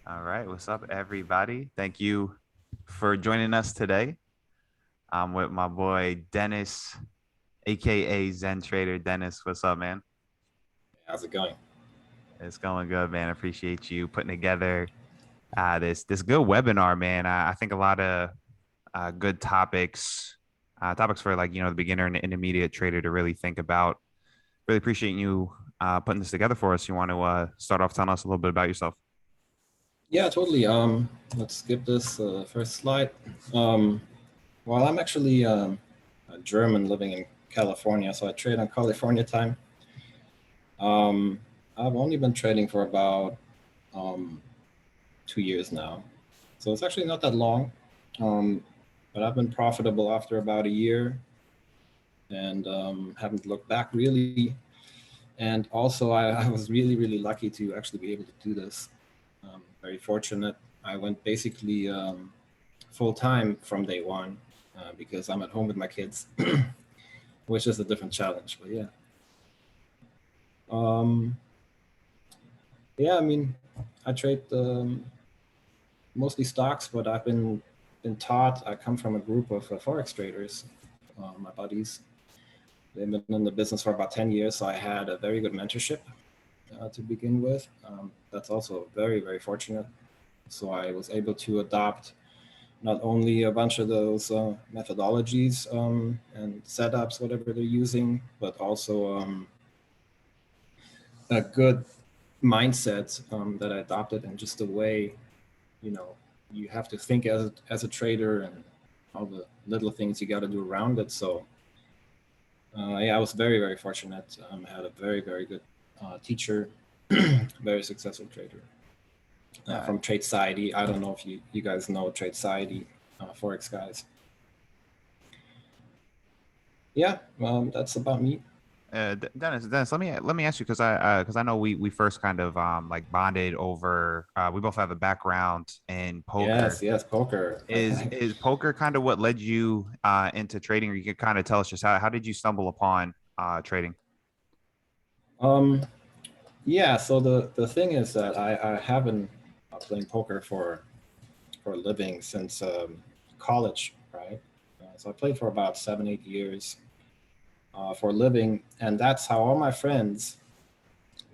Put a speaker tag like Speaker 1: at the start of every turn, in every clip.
Speaker 1: All right, what's up, everybody? Thank you for joining us today. I'm with my boy Dennis, aka Zen Trader. Dennis, what's up, man?
Speaker 2: How's it going?
Speaker 1: It's going good, man. I appreciate you putting together this good webinar, man. I think a lot of good topics for like the beginner and the intermediate trader to really think about. Really appreciate you putting this together for us. You want to start off telling us a little bit about yourself?
Speaker 2: Yeah, totally. Let's skip this first slide. Um, well, I'm actually a German living in California, so I trade on California time. Um, I've only been trading for about um, 2 years now, so it's actually not that long. Um, but I've been profitable after about a year and haven't looked back really. And also, I was really lucky to actually be able to do this. Very fortunate. I went basically full time from day one because I'm at home with my kids, which is a different challenge. But um, yeah. I mean, I trade mostly stocks, but I've been taught. I come from a group of forex traders, my buddies. They've been in the business for about 10 years, so I had a very good mentorship to begin with. That's also very fortunate. So I was able to adopt not only a bunch of those methodologies and setups, whatever they're using, but also a good mindset that I adopted and just the way, you know, you have to think as a trader and all the little things you got to do around it. So yeah, I was very fortunate. I had a very good teacher, very successful trader
Speaker 1: Uh,
Speaker 2: from Trade Society. I don't know if you guys know Trade Society, Forex guys. Yeah, that's about me.
Speaker 1: Dennis, let me ask you because I know we first kind of like bonded over. We both have a background in poker.
Speaker 2: Yes, poker.
Speaker 1: Is poker kind of what led you into trading, or you could kind of tell us just how did you stumble upon trading?
Speaker 2: um, yeah. So the thing is that I have been playing poker for a living since college, right? So I played for about 7 8 years for a living, and that's how all my friends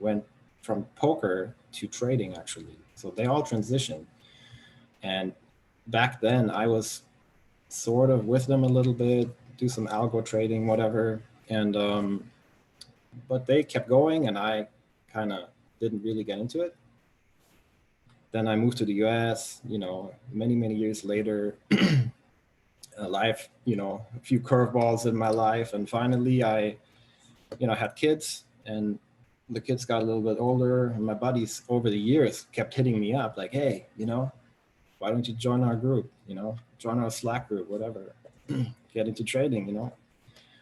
Speaker 2: went from poker to trading actually. So they all transitioned, and back then I was sort of with them a little bit, do some algo trading, whatever, and but they kept going, and I kind of didn't really get into it. Then I moved to the US, many years later. Life, a few curveballs in my life. And finally, I had kids, and the kids got a little bit older. And my buddies over the years kept hitting me up like, hey, why don't you join our group? Join our Slack group, whatever. Get into trading,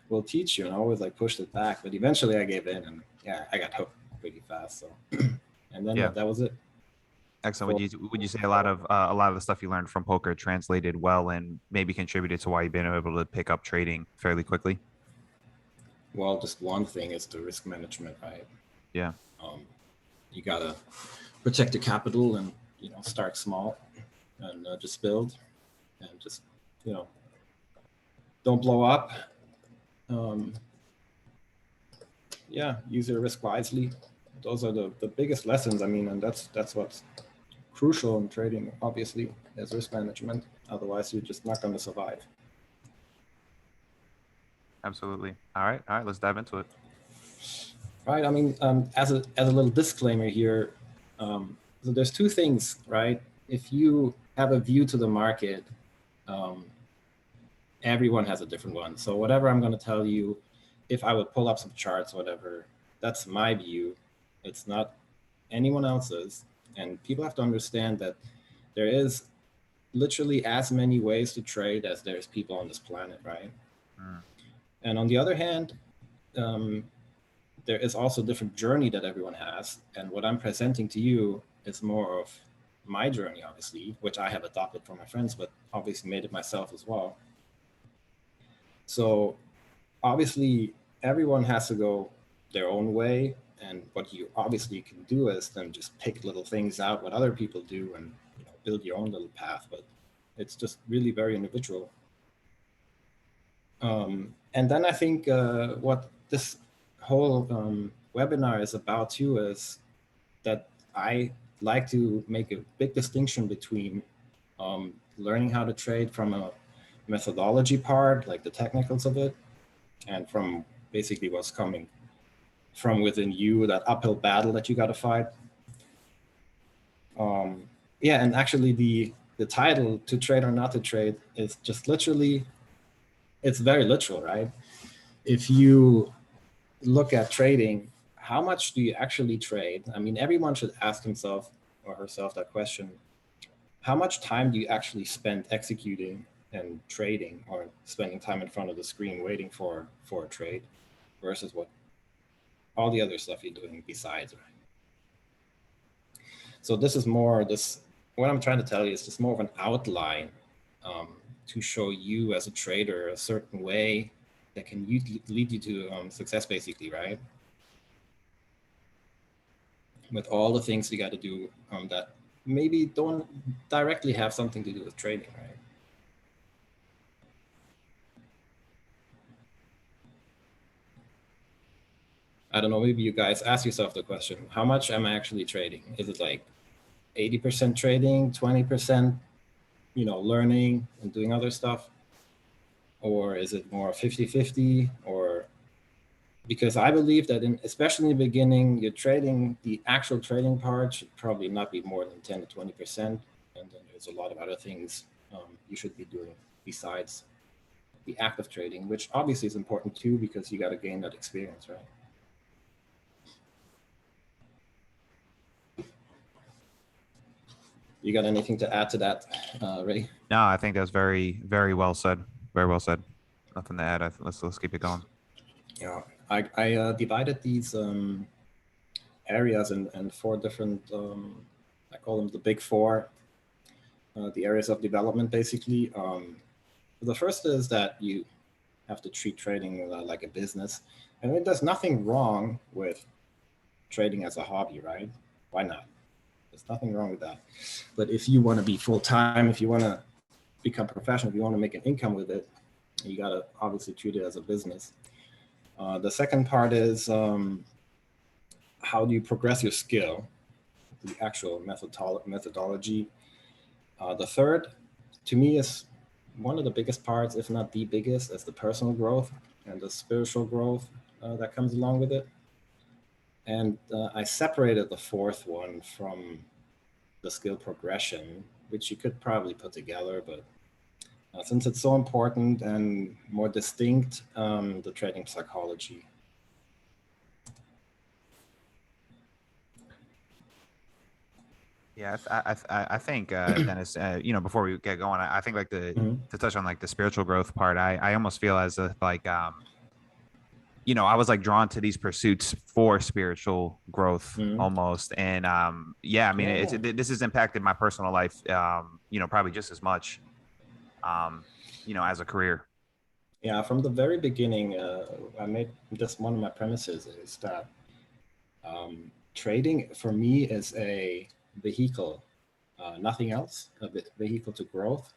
Speaker 2: we'll teach you. And I always like pushed it back. But eventually I gave in, and yeah, I got hooked pretty fast. So, and then
Speaker 1: Yeah,
Speaker 2: that was it.
Speaker 1: excellent.
Speaker 2: For
Speaker 1: Would you say a lot of the stuff you learned from poker translated well and maybe contributed to why you've been able to pick up trading fairly quickly?
Speaker 2: Well, just one thing is the risk management, right?
Speaker 1: Yeah,
Speaker 2: Um, you gotta protect your capital and start small and just build and just you know don't blow up. Um, yeah, use your risk wisely. Those are the biggest lessons. I mean, and that's what's crucial in trading. Obviously, is risk management. Otherwise, you're just not going to survive.
Speaker 1: absolutely. All right, let's dive into it.
Speaker 2: Right. I mean, as a little disclaimer here, so there's two things, right? If you have a view to the market, um, everyone has a different one. So whatever I'm going to tell you, if I would pull up some charts, whatever, that's my view. It's not anyone else's. And people have to understand that there is literally as many ways to trade as there's people on this planet, right?
Speaker 1: Mm,
Speaker 2: And on the other hand, um, there is also a different journey that everyone has. And what I'm presenting to you is more of my journey, obviously, which I have adopted from my friends, but obviously made it myself as well. So obviously, everyone has to go their own way. And what you obviously can do is then just pick little things out what other people do and build your own little path. But it's just really very individual. And then I think what this whole webinar is about too is that I like to make a big distinction between learning how to trade from a methodology part, like the technicals of it, and from basically what's coming from within you, that uphill battle that you got to fight. Yeah, and actually the title, To Trade or Not to Trade, is just literally, it's very literal, right? If you look at trading, how much do you actually trade? I mean, everyone should ask himself or herself that question. How much time do you actually spend executing and trading, or spending time in front of the screen waiting for a trade, versus what all the other stuff you're doing besides, right? So this is more what I'm trying to tell you is just more of an outline to show you as a trader a certain way that can lead you to success, basically, right? With all the things you got to do that maybe don't directly have something to do with trading, right? I don't know, maybe you guys ask yourself the question, how much am I actually trading? Is it like 80% trading, 20%, learning and doing other stuff? Or is it more 50-50? Or because I believe that especially in the beginning, your trading, the actual trading part should probably not be more than 10 to 20%. And then there's a lot of other things you should be doing besides the act of trading, which obviously is important too, because you got to gain that experience, right? You got anything to add to that, Ray?
Speaker 1: No, I think that's very, very well said. Very well said. Nothing to add. Let's keep it going.
Speaker 2: Yeah, I divided these areas in four different, I call them the big four, the areas of development, basically. The first is that you have to treat trading like a business. And there's nothing wrong with trading as a hobby, right? Why not? There's nothing wrong with that. But if you want to be full-time, if you want to become professional, if you want to make an income with it, you got to obviously treat it as a business. The second part is how do you progress your skill, the actual methodology. The third, to me, is one of the biggest parts, if not the biggest, is the personal growth and the spiritual growth that comes along with it. And I separated the fourth one from the skill progression, which you could probably put together, but since it's so important and more distinct, the trading psychology.
Speaker 1: Yeah, I think Dennis, before we get going, I think like to touch on like the spiritual growth part, I almost feel as if like I was like drawn to these pursuits for spiritual growth almost, and yeah, I mean this has impacted my personal life, probably just as much, as a career.
Speaker 2: Yeah, from the very beginning, I made this one of my premises is that trading for me is a vehicle, nothing else, a vehicle to growth.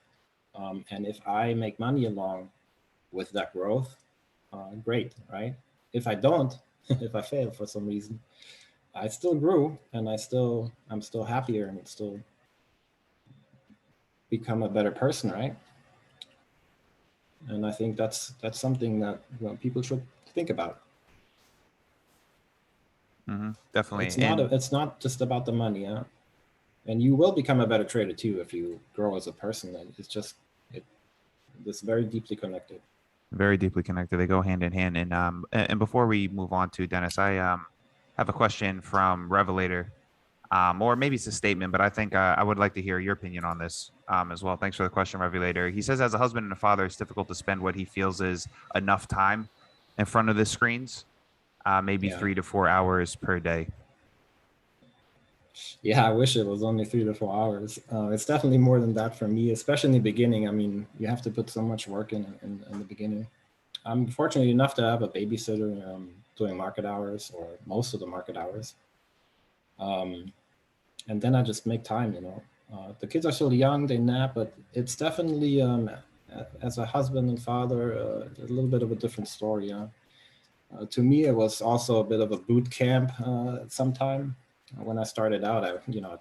Speaker 2: And if I make money along with that growth, great, right? If I don't, if I fail for some reason, I still grew and I'm still happier and still become a better person, right? And I think that's something that people should think about.
Speaker 1: Definitely.
Speaker 2: It's not just about the money, yeah. And you will become a better trader too if you grow as a person. And it's very deeply connected.
Speaker 1: Very deeply connected. They go hand in hand. And before we move on to Dennis, I have a question from Revelator, or maybe it's a statement, but I think I would like to hear your opinion on this as well. Thanks for the question, Revelator. He says, as a husband and a father, it's difficult to spend what he feels is enough time in front of the screens, maybe 3 to 4 hours per day.
Speaker 2: Yeah, I wish it was only 3 to 4 hours. It's definitely more than that for me, especially in the beginning. I mean, you have to put so much work in the beginning. I'm fortunate enough to have a babysitter doing market hours or most of the market hours. And then I just make time, you know. The kids are still young, they nap, but it's definitely, as a husband and father, a little bit of a different story. Yeah. To me, it was also a bit of a boot camp sometime. When I started out, I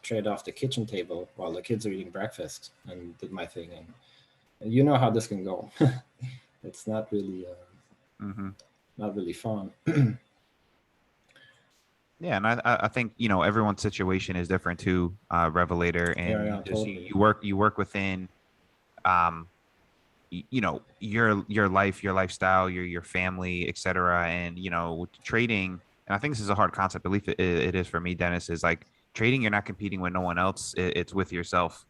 Speaker 2: traded off the kitchen table while the kids are eating breakfast and did my thing. And you know how this can go. It's not really
Speaker 1: Mm-hmm.
Speaker 2: not really fun.
Speaker 1: Yeah, and I think everyone's situation is different too, Revelator,
Speaker 2: Yeah,
Speaker 1: and
Speaker 2: yeah,
Speaker 1: just
Speaker 2: totally.
Speaker 1: you work within um your life, your lifestyle, your family, etc. And with trading, and I think this is a hard concept, at least it is for me, Dennis, is like trading, you're not competing with no one else, it's with yourself.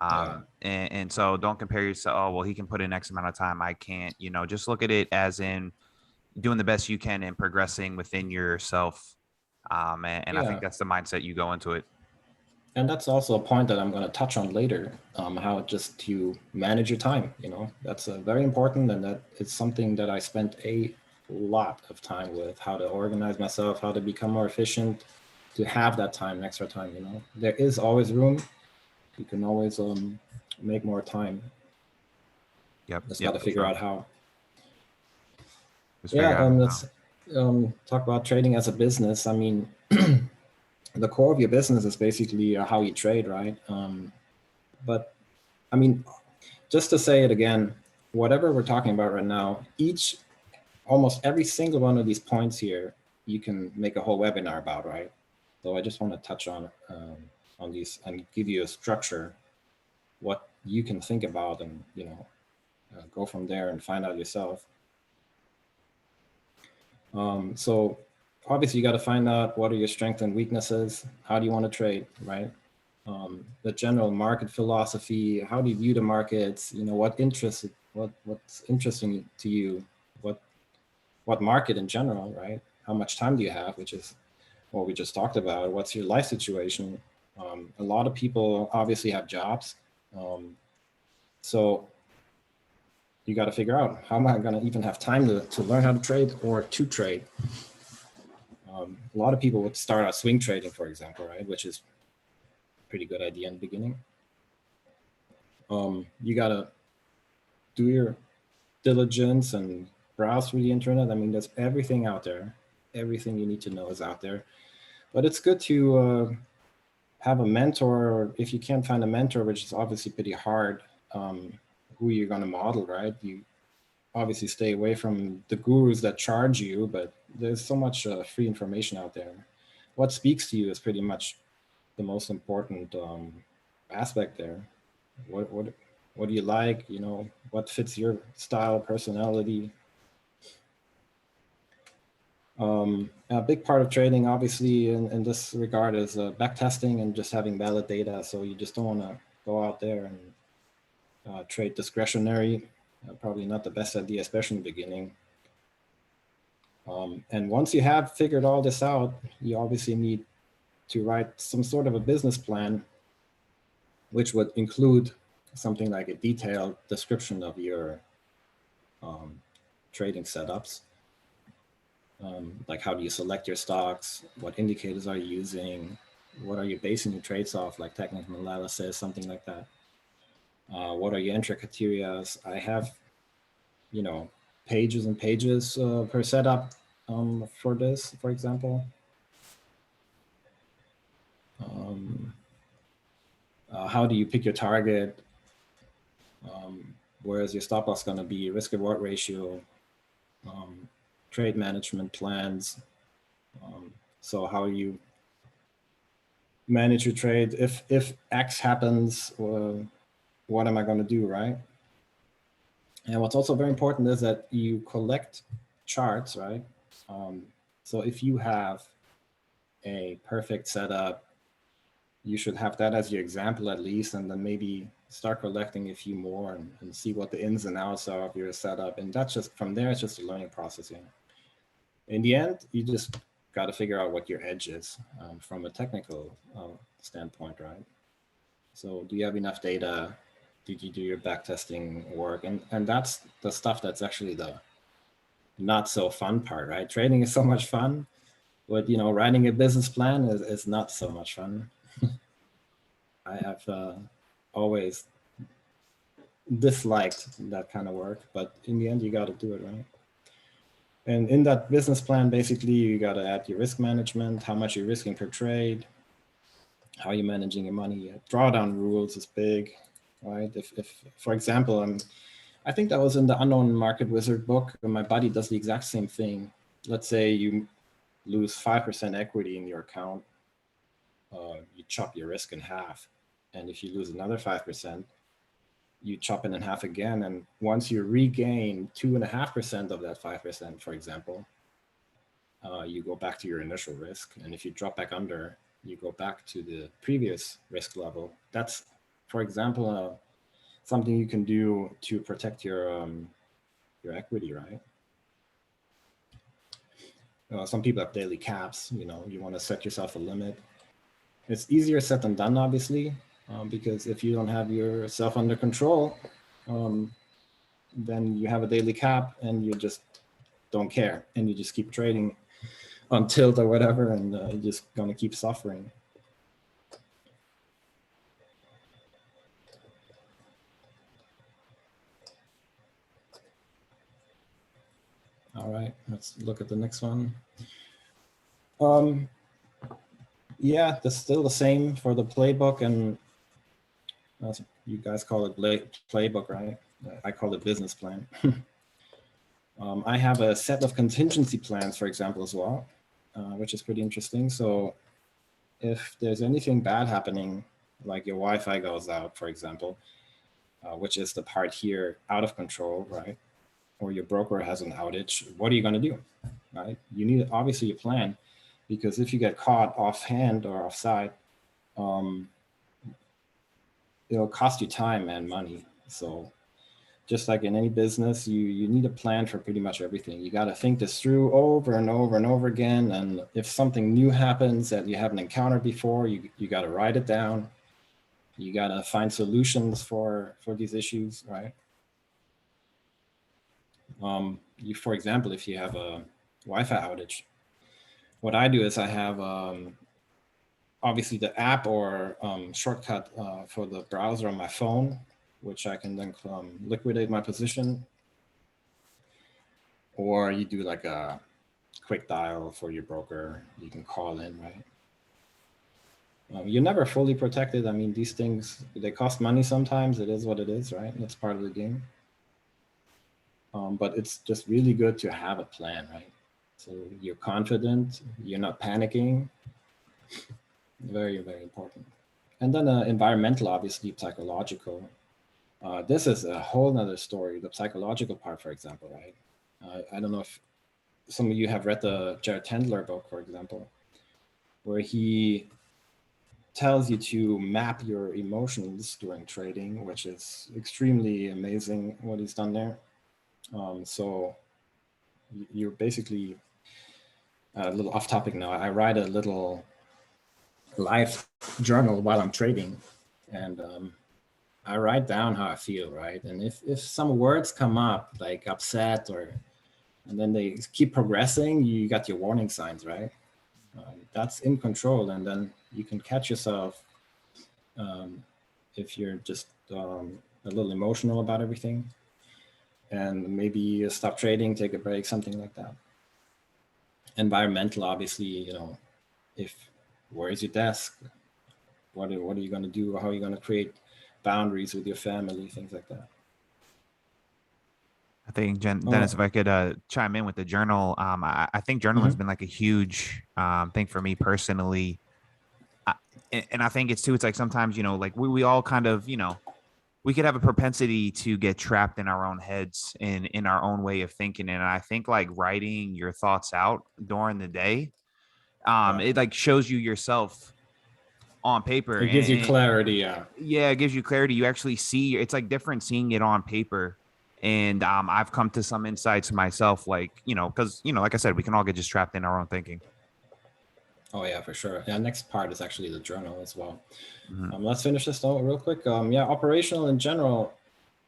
Speaker 2: Yeah,
Speaker 1: And so don't compare yourself, oh well, he can put in X amount of time, I can't. Just look at it as in doing the best you can and progressing within yourself. And I think
Speaker 2: yeah.
Speaker 1: that's the mindset you go into it.
Speaker 2: And that's also a point that I'm going to touch on later. How just to manage your time. That's very important, and that is something that I spent a lot of time with. How to organize myself, how to become more efficient, to have that time, extra time. There is always room. You can always make more time.
Speaker 1: Yep,
Speaker 2: Just got
Speaker 1: yep,
Speaker 2: to
Speaker 1: for
Speaker 2: figure
Speaker 1: sure.
Speaker 2: out how.
Speaker 1: Just
Speaker 2: Yeah,
Speaker 1: figure out how.
Speaker 2: let's talk about trading as a business. I mean, the core of your business is basically how you trade, right? But I mean, just to say it again, whatever we're talking about right now, almost every single one of these points here, you can make a whole webinar about, right? So I just want to touch on these and give you a structure, what you can think about, and go from there and find out yourself. So obviously you got to find out what are your strengths and weaknesses. How do you want to trade, right? The general market philosophy. How do you view the markets? What's interesting to you? What market in general, right? How much time do you have? Which is what we just talked about. What's your life situation? A lot of people obviously have jobs, so you got to figure out, how am I going to even have time to learn how to trade or to trade? A lot of people would start out swing trading, for example, right? Which is a pretty good idea in the beginning. You got to do your diligence and browse through the internet. I mean, there's everything out there. Everything you need to know is out there. But it's good to have a mentor, or if you can't find a mentor, which is obviously pretty hard, who you're going to model, right? You obviously stay away from the gurus that charge you, but there's so much free information out there. What speaks to you is pretty much the most important aspect there. What do you like? What fits your style, personality? A big part of trading, obviously, in this regard, is back testing and just having valid data. So you just don't want to go out there and trade discretionary. Probably not the best idea, especially in the beginning. And once you have figured all this out, you obviously need to write some sort of a business plan, which would include something like a detailed description of your trading setups. Like, how do you select your stocks? What indicators are you using? What are you basing your trades off, like technical analysis, something like that? What are your entry criteria? I have, pages and pages per setup for this, for example. How do you pick your target? Where is your stop loss going to be? Risk reward ratio, trade management plans. So how you manage your trade if X happens, what am I going to do, right? And what's also very important is that you collect charts, right? So if you have a perfect setup, you should have that as your example at least, and then maybe start collecting a few more and see what the ins and outs are of your setup. And that's just, from there, it's just a learning process. In the end, you just got to figure out what your edge is from a technical standpoint, right? So do you have enough data? Did you do your back testing work? And that's the stuff that's actually not so fun part, right? Trading is so much fun, but writing a business plan is not so much fun. I have always disliked that kind of work, but in the end, you got to do it, right? And in that business plan, basically, you got to add your risk management, how much you're risking per trade, how you're managing your money. Drawdown rules is big, right? If for example, I think that was in the Unknown Market Wizard book, and my buddy does the exact same thing. Let's say you lose 5% equity in your account, you chop your risk in half. And if you lose another 5%, you chop it in half again. And once you regain 2.5% of that 5%, for example, you go back to your initial risk. And if you drop back under, you go back to the previous risk level. That's, for example, something you can do to protect your equity, right? Some people have daily caps. You want to set yourself a limit. It's easier said than done, obviously, because if you don't have yourself under control, then you have a daily cap and you just don't care, and you just keep trading on tilt or whatever, and you're just going to keep suffering. All right, let's look at the next one. Yeah, that's still the same for the playbook, and you guys call it playbook, right? I call it business plan. I have a set of contingency plans, for example, as well, which is pretty interesting. So if there's anything bad happening, like your Wi-Fi goes out, for example, which is the part here out of control, right? Or your broker has an outage, what are you going to do, right? You need obviously a plan, because if you get caught offhand or offside, it'll cost you time and money. So just like in any business, you need a plan for pretty much everything. You got to think this through over and over and over again. And if something new happens that you haven't encountered before, you got to write it down. You got to find solutions for these issues, right? For example, if you have a Wi-Fi outage, what I do is I have obviously the app or shortcut for the browser on my phone, which I can then liquidate my position. Or you do like a quick dial for your broker. You can call in, right? You're never fully protected. I mean, these things, they cost money sometimes. It is what it is, right? It's part of the game. But it's just really good to have a plan, right? So you're confident, you're not panicking. Very, very important. And then environmental, obviously, psychological. This is a whole nother story, the psychological part, for example, right? I don't know if some of you have read the Jared Tendler book, for example, where he tells you to map your emotions during trading, which is extremely amazing what he's done there. So you're basically a little off topic now. I write a little life journal while I'm trading, and I write down how I feel, right? And if some words come up like upset and then they keep progressing, you got your warning signs, right? That's in control, and then you can catch yourself if you're just a little emotional about everything, and maybe you stop trading, take a break, something like that. Environmental, obviously, where's your desk? What are you going to do? How are you going to create boundaries with your family, things like that?
Speaker 1: I think Dennis, if I could chime in with the journal, I think journaling has been like a huge thing for me personally. And I think it's like sometimes, like we all kind of, we could have a propensity to get trapped in our own heads and in our own way of thinking. And I think like writing your thoughts out during the day, it like shows you yourself on paper.
Speaker 2: It gives you clarity.
Speaker 1: Yeah, it gives you clarity. You actually see, it's like different seeing it on paper. And I've come to some insights myself, like, because, like I said, we can all get just trapped in our own thinking.
Speaker 2: Oh, yeah, for sure. Yeah, next part is actually the journal as well. Let's finish this note real quick. Yeah, operational in general,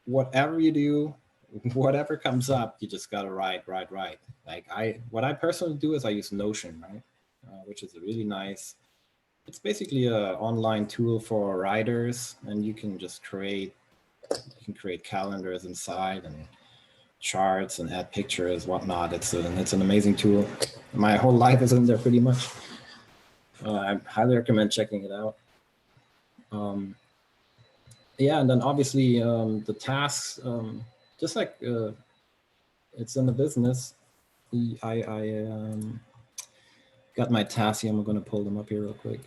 Speaker 2: whatever you do, whatever comes up, you just gotta write. Like what I personally do is I use Notion, right, which is a really nice. It's basically a online tool for writers, and you can just create calendars inside and charts and add pictures, whatnot. It's an amazing tool. My whole life is in there pretty much. I highly recommend checking it out. Yeah, and then obviously the tasks, just like it's in the business. I got my tasks here. I'm going to pull them up here real quick.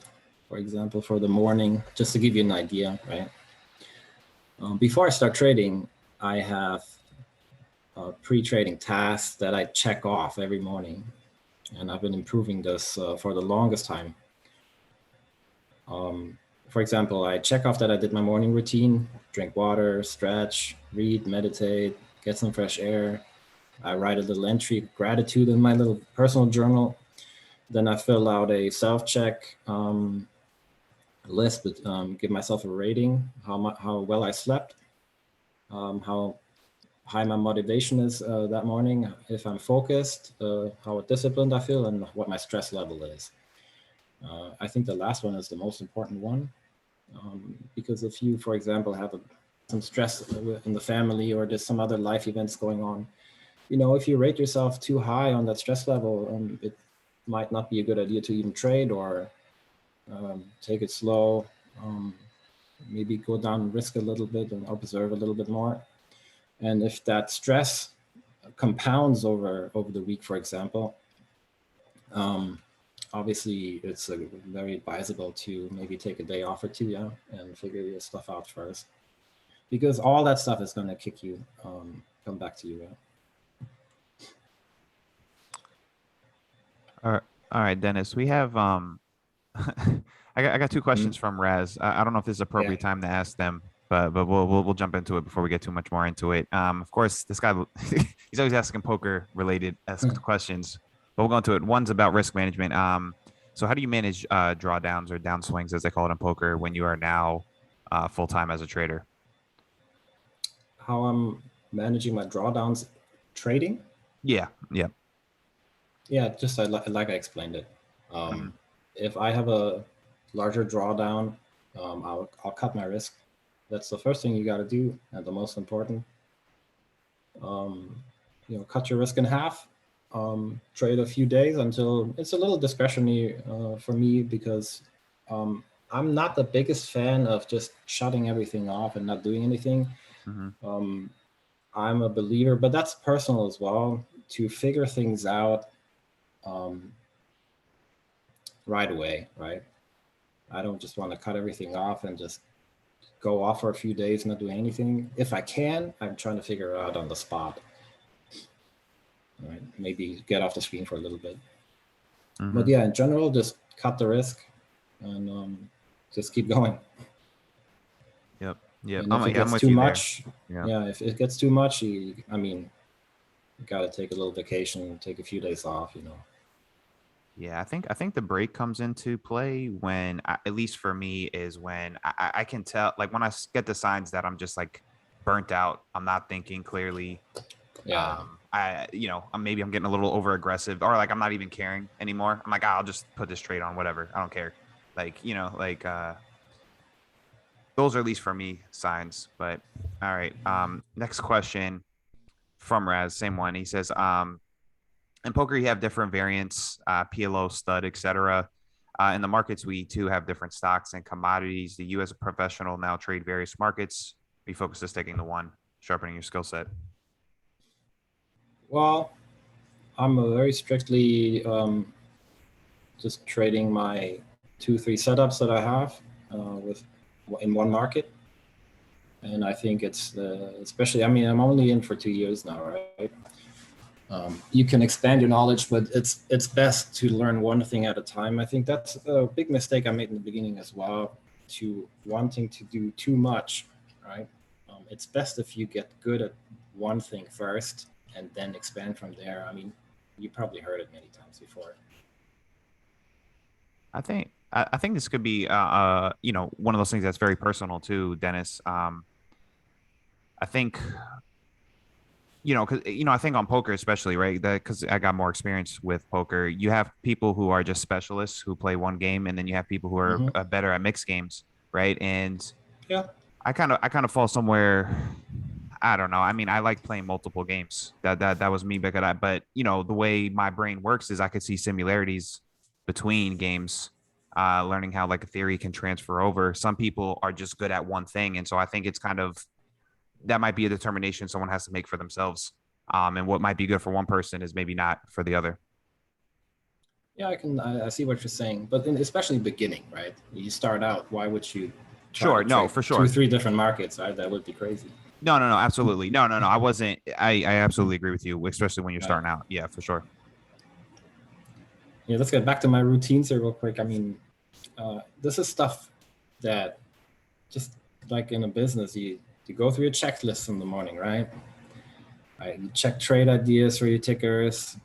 Speaker 2: For example, for the morning, just to give you an idea, right? Before I start trading, I have pre-trading tasks that I check off every morning, and I've been improving this for the longest time. For example, I check off that I did my morning routine, drink water, stretch, read, meditate, get some fresh air. I write a little entry of gratitude in my little personal journal. Then I fill out a self-check list, but give myself a rating, how well I slept, how high my motivation is that morning, if I'm focused, how disciplined I feel, and what my stress level is. I think the last one is the most important one, because if you, for example, have some stress in the family, or there's some other life events going on, if you rate yourself too high on that stress level, it might not be a good idea to even trade, or take it slow, maybe go down risk a little bit and observe a little bit more. And if that stress compounds over the week, for example, obviously it's very advisable to maybe take a day off or two, yeah, and figure your stuff out first, because all that stuff is going to kick you, come back to you. Yeah?
Speaker 1: All right, Dennis. We have I got two questions from Raz. I don't know if this is
Speaker 2: Yeah.
Speaker 1: appropriate time to ask them, but we'll jump into it before we get too much more into it. Of course, this guy he's always asking poker related questions, but we'll go into it. One's about risk management. So how do you manage drawdowns or downswings, as they call it in poker, when you are now full time as a trader?
Speaker 2: How I'm managing my drawdowns trading?
Speaker 1: Yeah, yeah.
Speaker 2: Yeah, just like I explained it.
Speaker 1: Mhm.
Speaker 2: If I have a larger drawdown, I'll cut my risk. That's the first thing you got to do, and the most important. Cut your risk in half. Trade a few days until it's a little discretionary for me, because I'm not the biggest fan of just shutting everything off and not doing anything.
Speaker 1: Mhm.
Speaker 2: I'm a believer, but that's personal as well, to figure things out um, right away, right? I don't just want to cut everything off and just go off for a few days, not doing anything. If I can, I'm trying to figure it out on the spot. Right? Maybe get off the screen for a little bit. But
Speaker 1: Mhm.
Speaker 2: yeah, in general, just cut the risk and just keep going.
Speaker 1: Yep. Yep.
Speaker 2: And if it
Speaker 1: I'm
Speaker 2: gets
Speaker 1: with
Speaker 2: too
Speaker 1: you there.
Speaker 2: much,
Speaker 1: Yeah.
Speaker 2: yeah, if it gets too much, you got to take a little vacation, take a few days off.
Speaker 1: Yeah, I think the break comes into play when, at least for me, is when I can tell, like when get the signs that I'm just like burnt out. I'm not thinking clearly.
Speaker 2: Yeah.
Speaker 1: Maybe I'm getting a little over aggressive, or like I'm not even caring anymore. I'm like, I'll just put this trade on, whatever. I don't care. Those are at least for me signs. But all right. Next question from Raz, same one. He says, in poker, you have different variants, PLO, stud, etc. In the markets, we too have different stocks and commodities. Do you, as a professional, now trade various markets? Or you focus on sticking to one, sharpening your skill set?
Speaker 2: Well, I'm a very strictly just trading my 2, 3 setups that I have with in one market. And I think it's especially, I'm only in for 2 years now, right? You can expand your knowledge, but it's best to learn one thing at a time. I think that's a big mistake I made in the beginning as well, to wanting to do too much, right? It's best if you get good at one thing first and then expand from there. You probably heard it many times before.
Speaker 1: I think this could be one of those things that's very personal too, Dennis. I think because I think on poker especially, right? That because I got more experience with poker. You have people who are just specialists who play one game, and then you have people who are
Speaker 2: Hmm.
Speaker 1: better at mixed games, right? And
Speaker 2: Yeah.
Speaker 1: I kind of fall somewhere. I don't know. I mean, I like playing multiple games. That was me back at that. But the way my brain works is I could see similarities between games, learning how like a theory can transfer over. Some people are just good at one thing, and so I think it's kind of that might be a determination someone has to make for themselves. And what might be good for one person is maybe not for the other.
Speaker 2: Yeah, I see what you're saying, but especially beginning, right? You start out, why would you try
Speaker 1: Sure,
Speaker 2: to
Speaker 1: no,
Speaker 2: trade
Speaker 1: for
Speaker 2: two,
Speaker 1: sure.
Speaker 2: three different markets, right? That would be crazy.
Speaker 1: No, no, no, absolutely. No, no, no. I wasn't. I absolutely agree with you, especially when you're
Speaker 2: Right.
Speaker 1: starting out. Yeah, for sure.
Speaker 2: Yeah, let's get back to my routines here real quick. I mean, this is stuff that just like in a business, you go through your checklist in the morning, right? You check trade ideas for your tickers,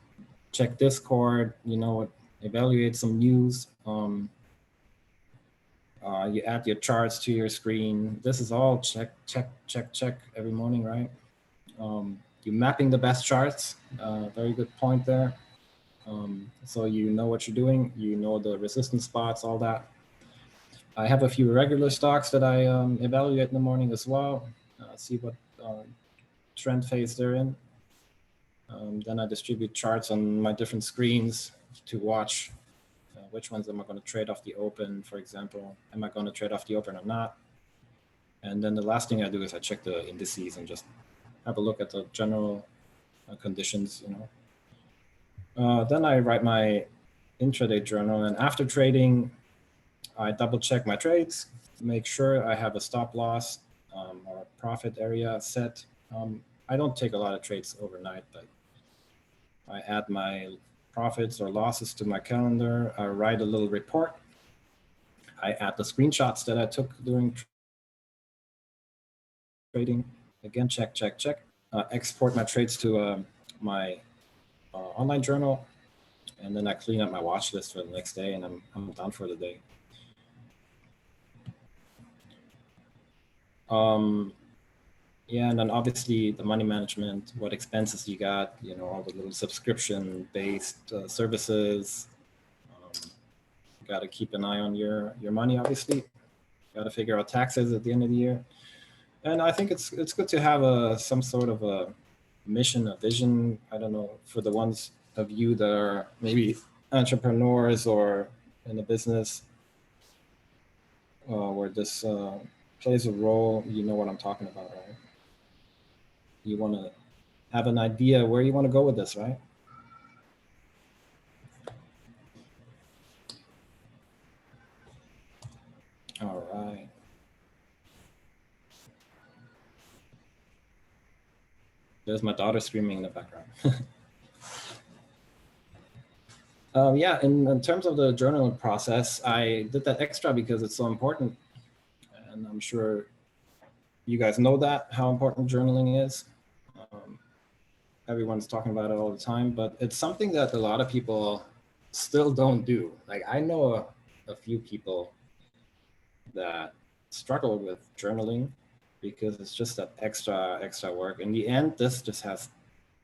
Speaker 2: check Discord, evaluate some news. You add your charts to your screen. This is all check, check, check, check every morning, right? You're mapping the best charts. Very good point there. So you know what you're doing. You know the resistance spots, all that. I have a few regular stocks that I evaluate in the morning as well. See what trend phase they're in. Then I distribute charts on my different screens to watch which ones am I going to trade off the open, for example. Am I going to trade off the open or not? And then the last thing I do is I check the indices and just have a look at the general conditions. Then I write my intraday journal, and after trading, I double check my trades, make sure I have a stop loss or profit area set. I don't take a lot of trades overnight, but I add my profits or losses to my calendar. I write a little report. I add the screenshots that I took during trading. Again, check, check, check. Export my trades to my online journal, and then I clean up my watch list for the next day, and I'm done for the day. Yeah, and then obviously the money management, what expenses you got, all the little subscription-based services. You got to keep an eye on your money, obviously. Got to figure out taxes at the end of the year. And I think it's good to have some sort of a mission, a vision. I don't know, for the ones of you that are maybe entrepreneurs or in a business where this plays a role. You know what I'm talking about, right? You want to have an idea where you want to go with this, right? All right. There's my daughter screaming in the background. Yeah, in terms of the journaling process, I did that extra because it's so important. And I'm sure you guys know that, how important journaling is. Everyone's talking about it all the time, but it's something that a lot of people still don't do. Like I know a few people that struggle with journaling because it's just that extra work. In the end, this just has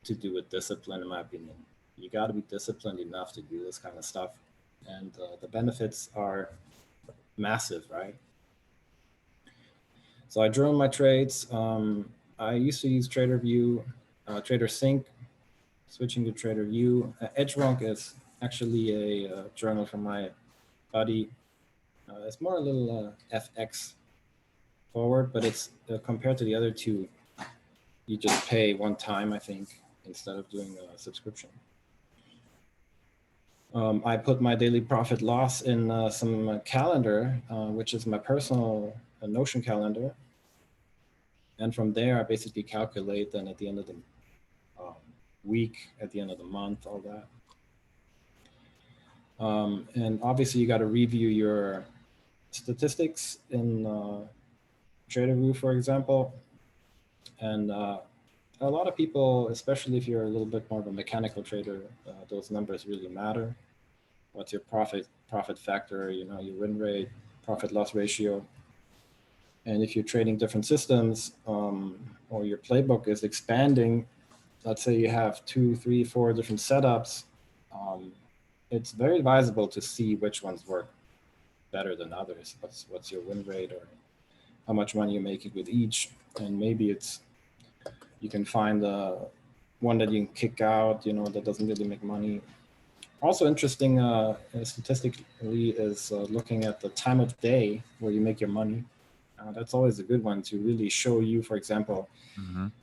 Speaker 2: to do with discipline, in my opinion. You got to be disciplined enough to do this kind of stuff, and the benefits are massive, right? So I journal my trades. I used to use TraderView, TraderSync, switching to TraderView. EdgeRonk is actually a journal from my buddy. It's more a little FX forward, but it's compared to the other two, you just pay one time, I think, instead of doing a subscription. I put my daily profit loss in some calendar, which is my personal Notion calendar. And from there, I basically calculate then at the end of the week, at the end of the month, all that. And obviously, you got to review your statistics in TraderView, for example. And a lot of people, especially if you're a little bit more of a mechanical trader, those numbers really matter. What's your profit factor, your win rate, profit loss ratio. And if you're trading different systems or your playbook is expanding, let's say you have 2, 3, 4 different setups, it's very advisable to see which ones work better than others. What's your win rate, or how much money you're making with each, and maybe it's you can find one that you can kick out, that doesn't really make money. Also interesting statistically is looking at the time of day where you make your money. That's always a good one to really show you, for example,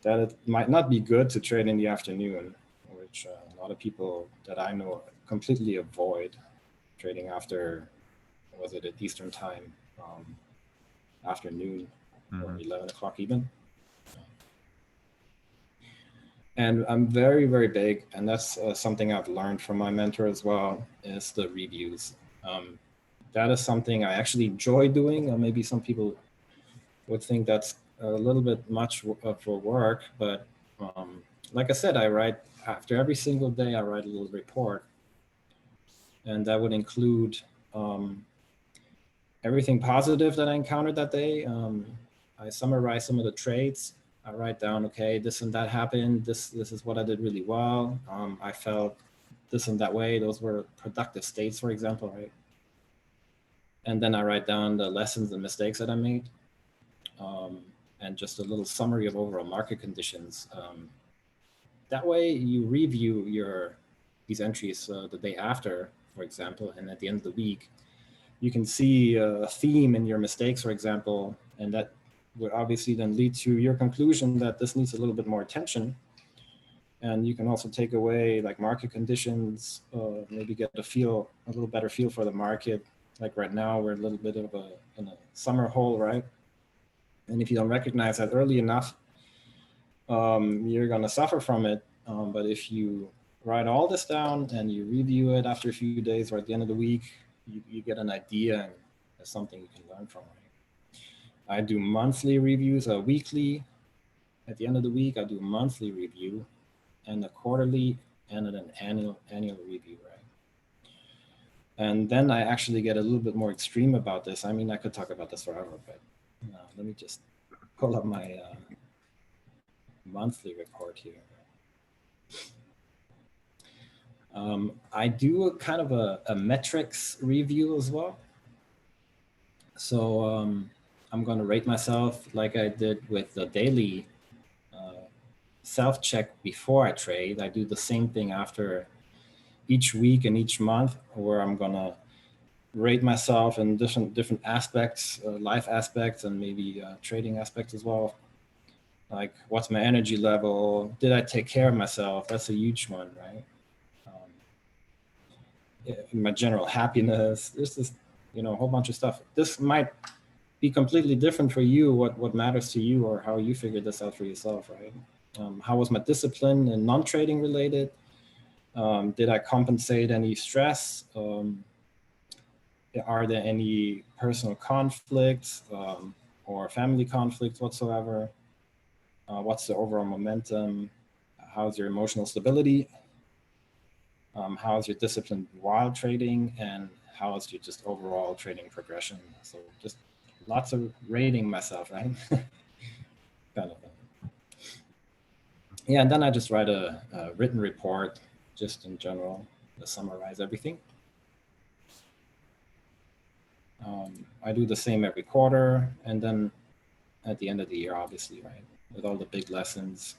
Speaker 2: that it might not be good to trade in the afternoon, which a lot of people that I know completely avoid trading after, was it at Eastern time, afternoon, or 11 o'clock even. And I'm very, very big, and that's something I've learned from my mentor as well, is the reviews. That is something I actually enjoy doing. Or maybe some people would think that's a little bit much for work, but like I said, I write after every single day. I write a little report, and that would include everything positive that I encountered that day. I summarize some of the trades. I write down, okay, this and that happened. This is what I did really well. I felt this and that way. Those were productive states, for example, right? And then I write down the lessons and mistakes that I made, and just a little summary of overall market conditions. That way, you review these entries the day after, for example, and at the end of the week, you can see a theme in your mistakes, for example, and that would obviously then lead to your conclusion that this needs a little bit more attention. And you can also take away like market conditions, maybe get a little better feel for the market. Like right now, we're a little bit in a summer hole, right? And if you don't recognize that early enough, you're going to suffer from it. But if you write all this down and you review it after a few days or at the end of the week, you get an idea, and there's something you can learn from. Right? I do monthly reviews, weekly. At the end of the week, I do a monthly review, and a quarterly, and an annual review. Right? And then I actually get a little bit more extreme about this. I mean, I could talk about this forever, but let me just pull up my monthly report here. I do a kind of a metrics review as well. So I'm going to rate myself like I did with the daily self-check before I trade. I do the same thing after each week and each month, where I'm going to rate myself in different aspects, life aspects, and maybe trading aspects as well. Like, what's my energy level? Did I take care of myself? That's a huge one, right? My general happiness. There's this, a whole bunch of stuff. This might be completely different for you, what matters to you, or how you figured this out for yourself, right? How was my discipline and non-trading related? Did I compensate any stress? Are there any personal conflicts or family conflicts whatsoever? What's the overall momentum? How's your emotional stability? How's your discipline while trading? And how's your just overall trading progression? So just lots of rating myself, right? Kind of thing. Yeah, and then I just write a written report, just in general, to summarize everything. I do the same every quarter, and then at the end of the year, obviously, right, with all the big lessons.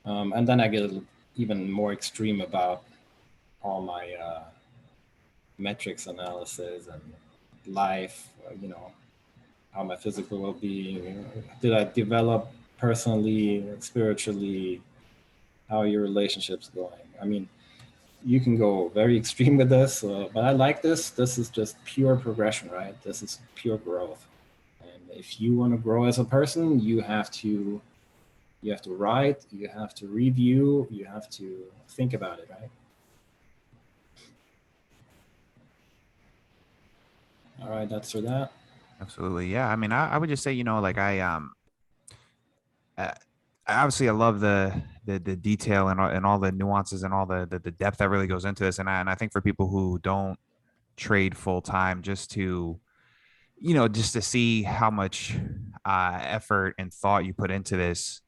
Speaker 2: And then I get even more extreme about all my metrics analysis and life, how my physical well-being, did I develop personally, spiritually, how are your relationships going? I mean, you can go very extreme with this, but I like this. This is just pure progression, right? This is pure growth. And if you want to grow as a person, you have to write, you have to review, you have to think about it, right? All right, that's for that.
Speaker 1: Absolutely. Yeah. I mean, I would just say, like uh, obviously I love the detail and all the nuances and all the depth that really goes into this. And I think for people who don't trade full time, just to, just to see how much effort and thought you put into this,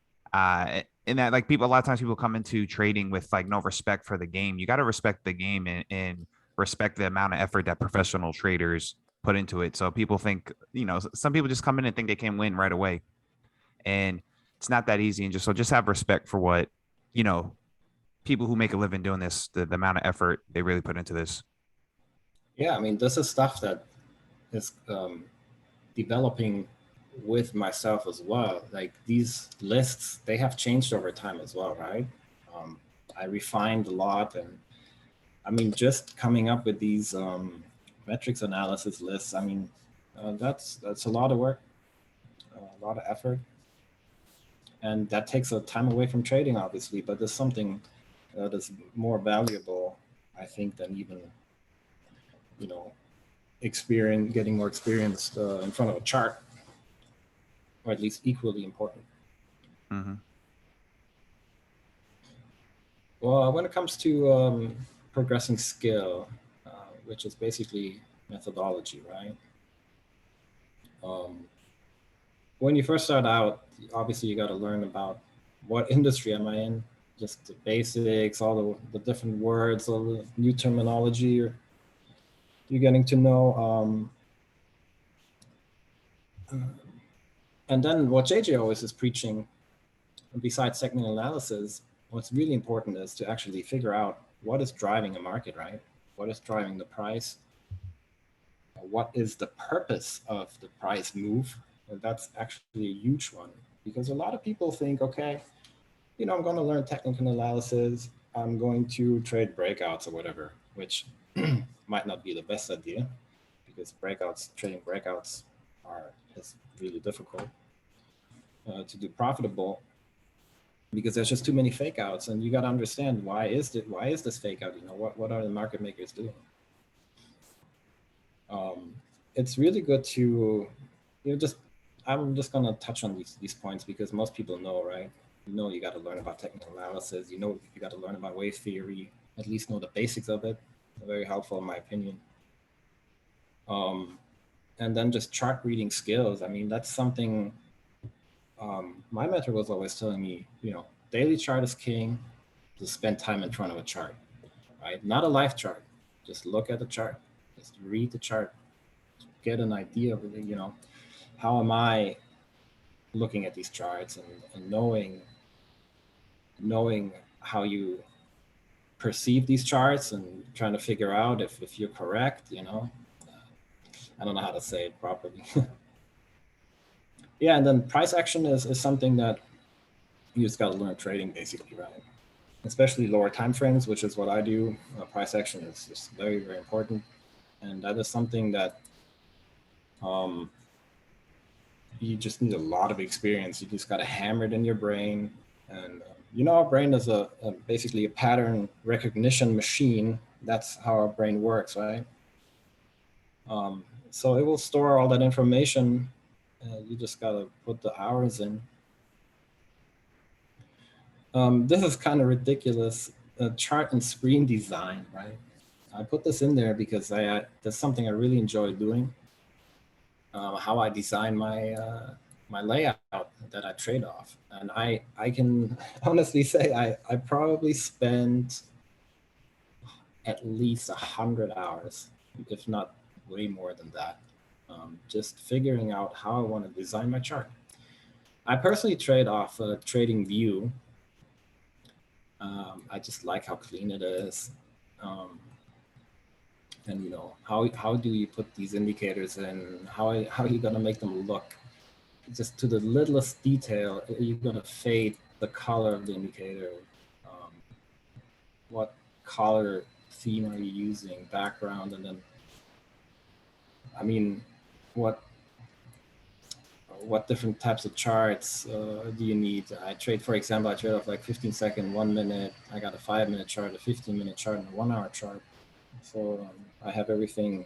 Speaker 1: in that like people a lot of times people come into trading with like no respect for the game. You got to respect the game and respect the amount of effort that professional traders put into it. So people think, some people just come in and think they can win right away, and it's not that easy. And just have respect for what you know people who make a living doing this, the amount of effort they really put into this.
Speaker 2: Yeah, I mean, this is stuff that is developing with myself as well. Like these lists, they have changed over time as well, right? Um, I refined a lot, and I mean, just coming up with these metrics analysis lists. I mean, that's a lot of work, a lot of effort, and that takes a time away from trading, obviously. But there's something that is more valuable, I think, than even you know getting more experienced in front of a chart, or at least equally important.
Speaker 1: Mm-hmm.
Speaker 2: Well, when it comes to progressing skill, which is basically methodology, right? Um, when you first start out, obviously you got to learn about what industry am I in, just the basics, all the different words, all the new terminology you're getting to know. And then what JJ always is preaching, besides technical analysis, what's really important is to actually figure out what is driving a market, right? What is driving the price? What is the purpose of the price move? And that's actually a huge one, because a lot of people think, okay, I'm going to learn technical analysis. I'm going to trade breakouts or whatever, which might not be the best idea, because trading breakouts is really difficult to do profitable, because there's just too many fake outs, and you got to understand why is this fake out? What are the market makers doing? It's really good to just I'm just gonna touch on these points because most people know, right? You got to learn about technical analysis. You got to learn about wave theory. At least know the basics of it. Very helpful in my opinion. And then just chart reading skills. I mean, that's something my mentor was always telling me. Daily chart is king. Just spend time in front of a chart, right? Not a live chart. Just look at the chart. Just read the chart. Get an idea of it. How am I looking at these charts, and knowing how you perceive these charts and trying to figure out if you're correct. I don't know how to say it properly. Yeah, and then price action is something that you just got to learn trading, basically, right? Especially lower time frames, which is what I do. Price action is just very, very important, and that is something that you just need a lot of experience. You just got to hammer it in your brain. And our brain is basically a pattern recognition machine. That's how our brain works, right? So it will store all that information. You just got to put the hours in. This is kind of ridiculous. Chart and screen design, right? I put this in there because that's something I really enjoy doing. How I design my layout that I trade off. And I can honestly say I probably spent at least 100 hours, if not way more than that, just figuring out how I want to design my chart. I personally trade off Trading View. I just like how clean it is. And how do you put these indicators in? How are you gonna make them look? Just to the littlest detail. You're gonna fade the color of the indicator. What color theme are you using? Background, and then, I mean, what different types of charts do you need? I trade off like 15-second, 1 minute. I got a 5-minute chart, a 15-minute chart, and a 1-hour chart. So I have everything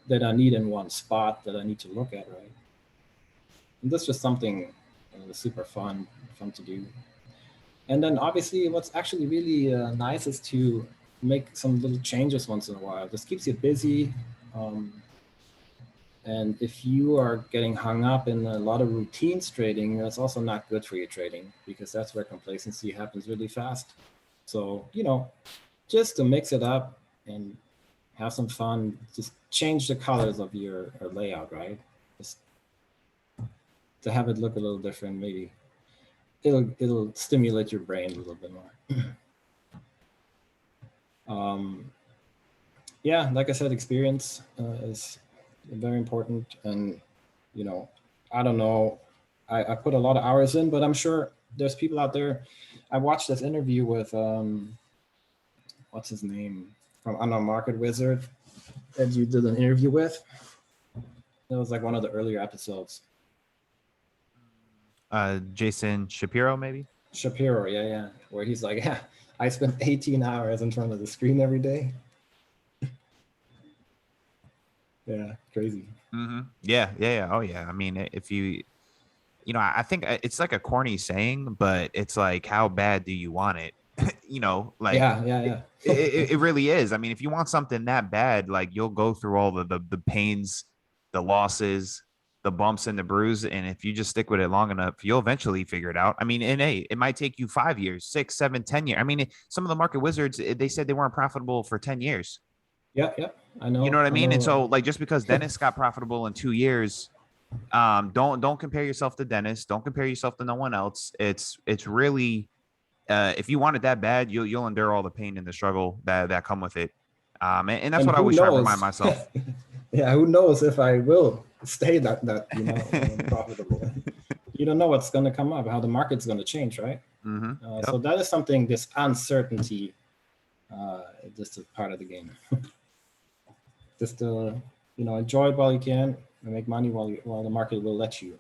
Speaker 2: that I need in one spot that I need to look at, right? And this was something super fun to do. And then obviously what's actually really nice is to make some little changes once in a while. This keeps you busy. And if you are getting hung up in a lot of routines trading, that's also not good for your trading, because that's where complacency happens really fast. So, just to mix it up and have some fun, just change the colors of your layout, right? Just to have it look a little different, maybe it'll stimulate your brain a little bit more. Yeah, like I said, experience is very important. And I don't know, I put a lot of hours in, but I'm sure there's people out there. I watched this interview with what's his name from Unknown Market Wizard that you did an interview with. It was like one of the earlier episodes.
Speaker 1: Jason Shapiro, maybe.
Speaker 2: Shapiro, yeah, where he's like, yeah, I spent 18 hours in front of the screen every day. Yeah, crazy.
Speaker 1: Mm-hmm. Yeah. Oh, yeah. I mean, if you, I think it's like a corny saying, but it's like, how bad do you want it? Like
Speaker 2: Yeah.
Speaker 1: it really is. I mean, if you want something that bad, like you'll go through all the pains, the losses, the bumps and the bruise. And if you just stick with it long enough, you'll eventually figure it out. I mean, and hey, it might take you 5 years, 6, 7, 10 years. I mean, some of the market wizards, they said they weren't profitable for 10 years.
Speaker 2: Yeah. I know.
Speaker 1: You know what I mean? And so,
Speaker 2: know.
Speaker 1: like, just because Dennis got profitable in 2 years, don't compare yourself to Dennis. Don't compare yourself to no one else. It's really, if you want it that bad, you'll endure all the pain and the struggle that come with it. And that's
Speaker 2: And
Speaker 1: what I
Speaker 2: who
Speaker 1: always try to remind
Speaker 2: knows?
Speaker 1: myself.
Speaker 2: Yeah, who knows if I will stay that profitable? You don't know what's going to come up, how the market's going to change, right?
Speaker 1: Mm-hmm.
Speaker 2: So
Speaker 1: Yep.
Speaker 2: that is something. This uncertainty, just a part of the game. Just enjoy it while you can, and make money while the market will let you.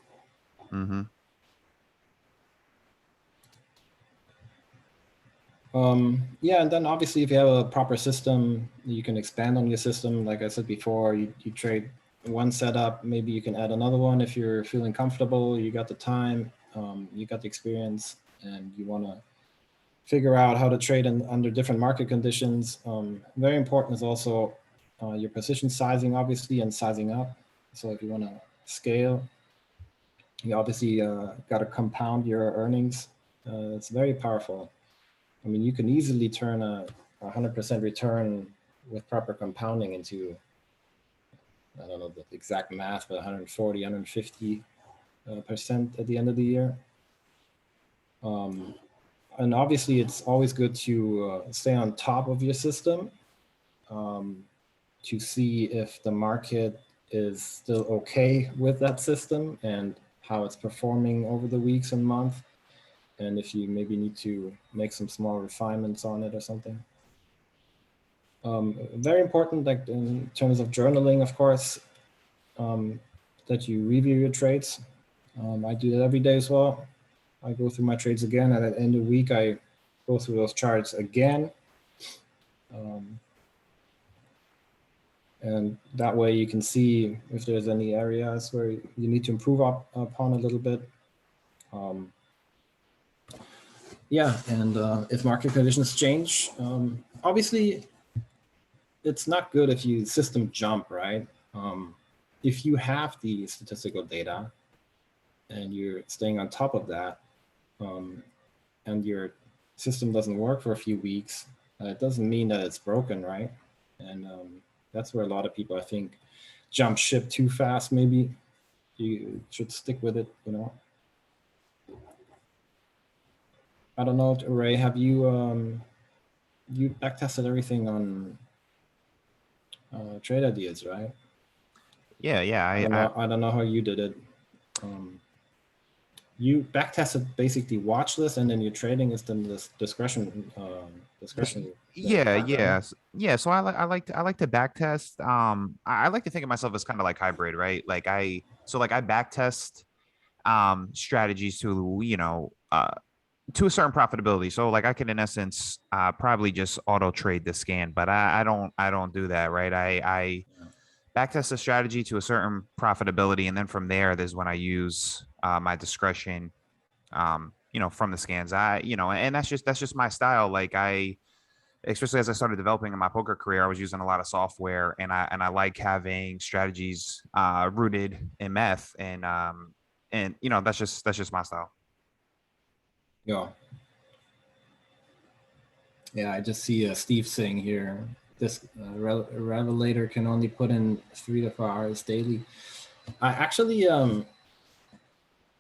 Speaker 1: Mm-hmm.
Speaker 2: Yeah, and then obviously if you have a proper system, you can expand on your system. Like I said before, you trade one setup, maybe you can add another one if you're feeling comfortable, you got the time, you got the experience, and you want to figure out how to trade under different market conditions. Very important is also your position sizing, obviously, and sizing up. So if you want to scale, you obviously got to compound your earnings. It's very powerful. I mean, you can easily turn a 100% return with proper compounding into, I don't know the exact math, but 140, 150% at the end of the year. And obviously, it's always good to stay on top of your system to see if the market is still okay with that system and how it's performing over the weeks and months. And if you maybe need to make some small refinements on it or something. Very important, like in terms of journaling, of course, that you review your trades. I do that every day as well. I go through my trades again, and at the end of the week, I go through those charts again. And that way you can see if there's any areas where you need to improve upon a little bit. Yeah, and if market conditions change, obviously it's not good if you system jump, right? If you have the statistical data and you're staying on top of that, and your system doesn't work for a few weeks, it doesn't mean that it's broken, right? And that's where a lot of people, I think, jump ship too fast. Maybe you should stick with it, I don't know, Ray, have you you backtested everything on trade ideas, right?
Speaker 1: Yeah.
Speaker 2: I don't know how you did it. You backtested basically watch list, and then your trading is then this discretion
Speaker 1: Yeah,
Speaker 2: part, right?
Speaker 1: yeah. So I like to back test. I like to think of myself as kind of like hybrid, right? I back test strategies to to a certain profitability. So like I can in essence probably just auto trade the scan, but I don't do that, right? I backtest a strategy to a certain profitability, and then from there's when I use my discretion, from the scans. And that's just my style. Like especially as I started developing in my poker career, I was using a lot of software, and I like having strategies rooted in math, and you know that's just my style.
Speaker 2: Yeah. Yeah, I just see Steve saying here, this Revelator can only put in 3 to 4 hours daily. I actually,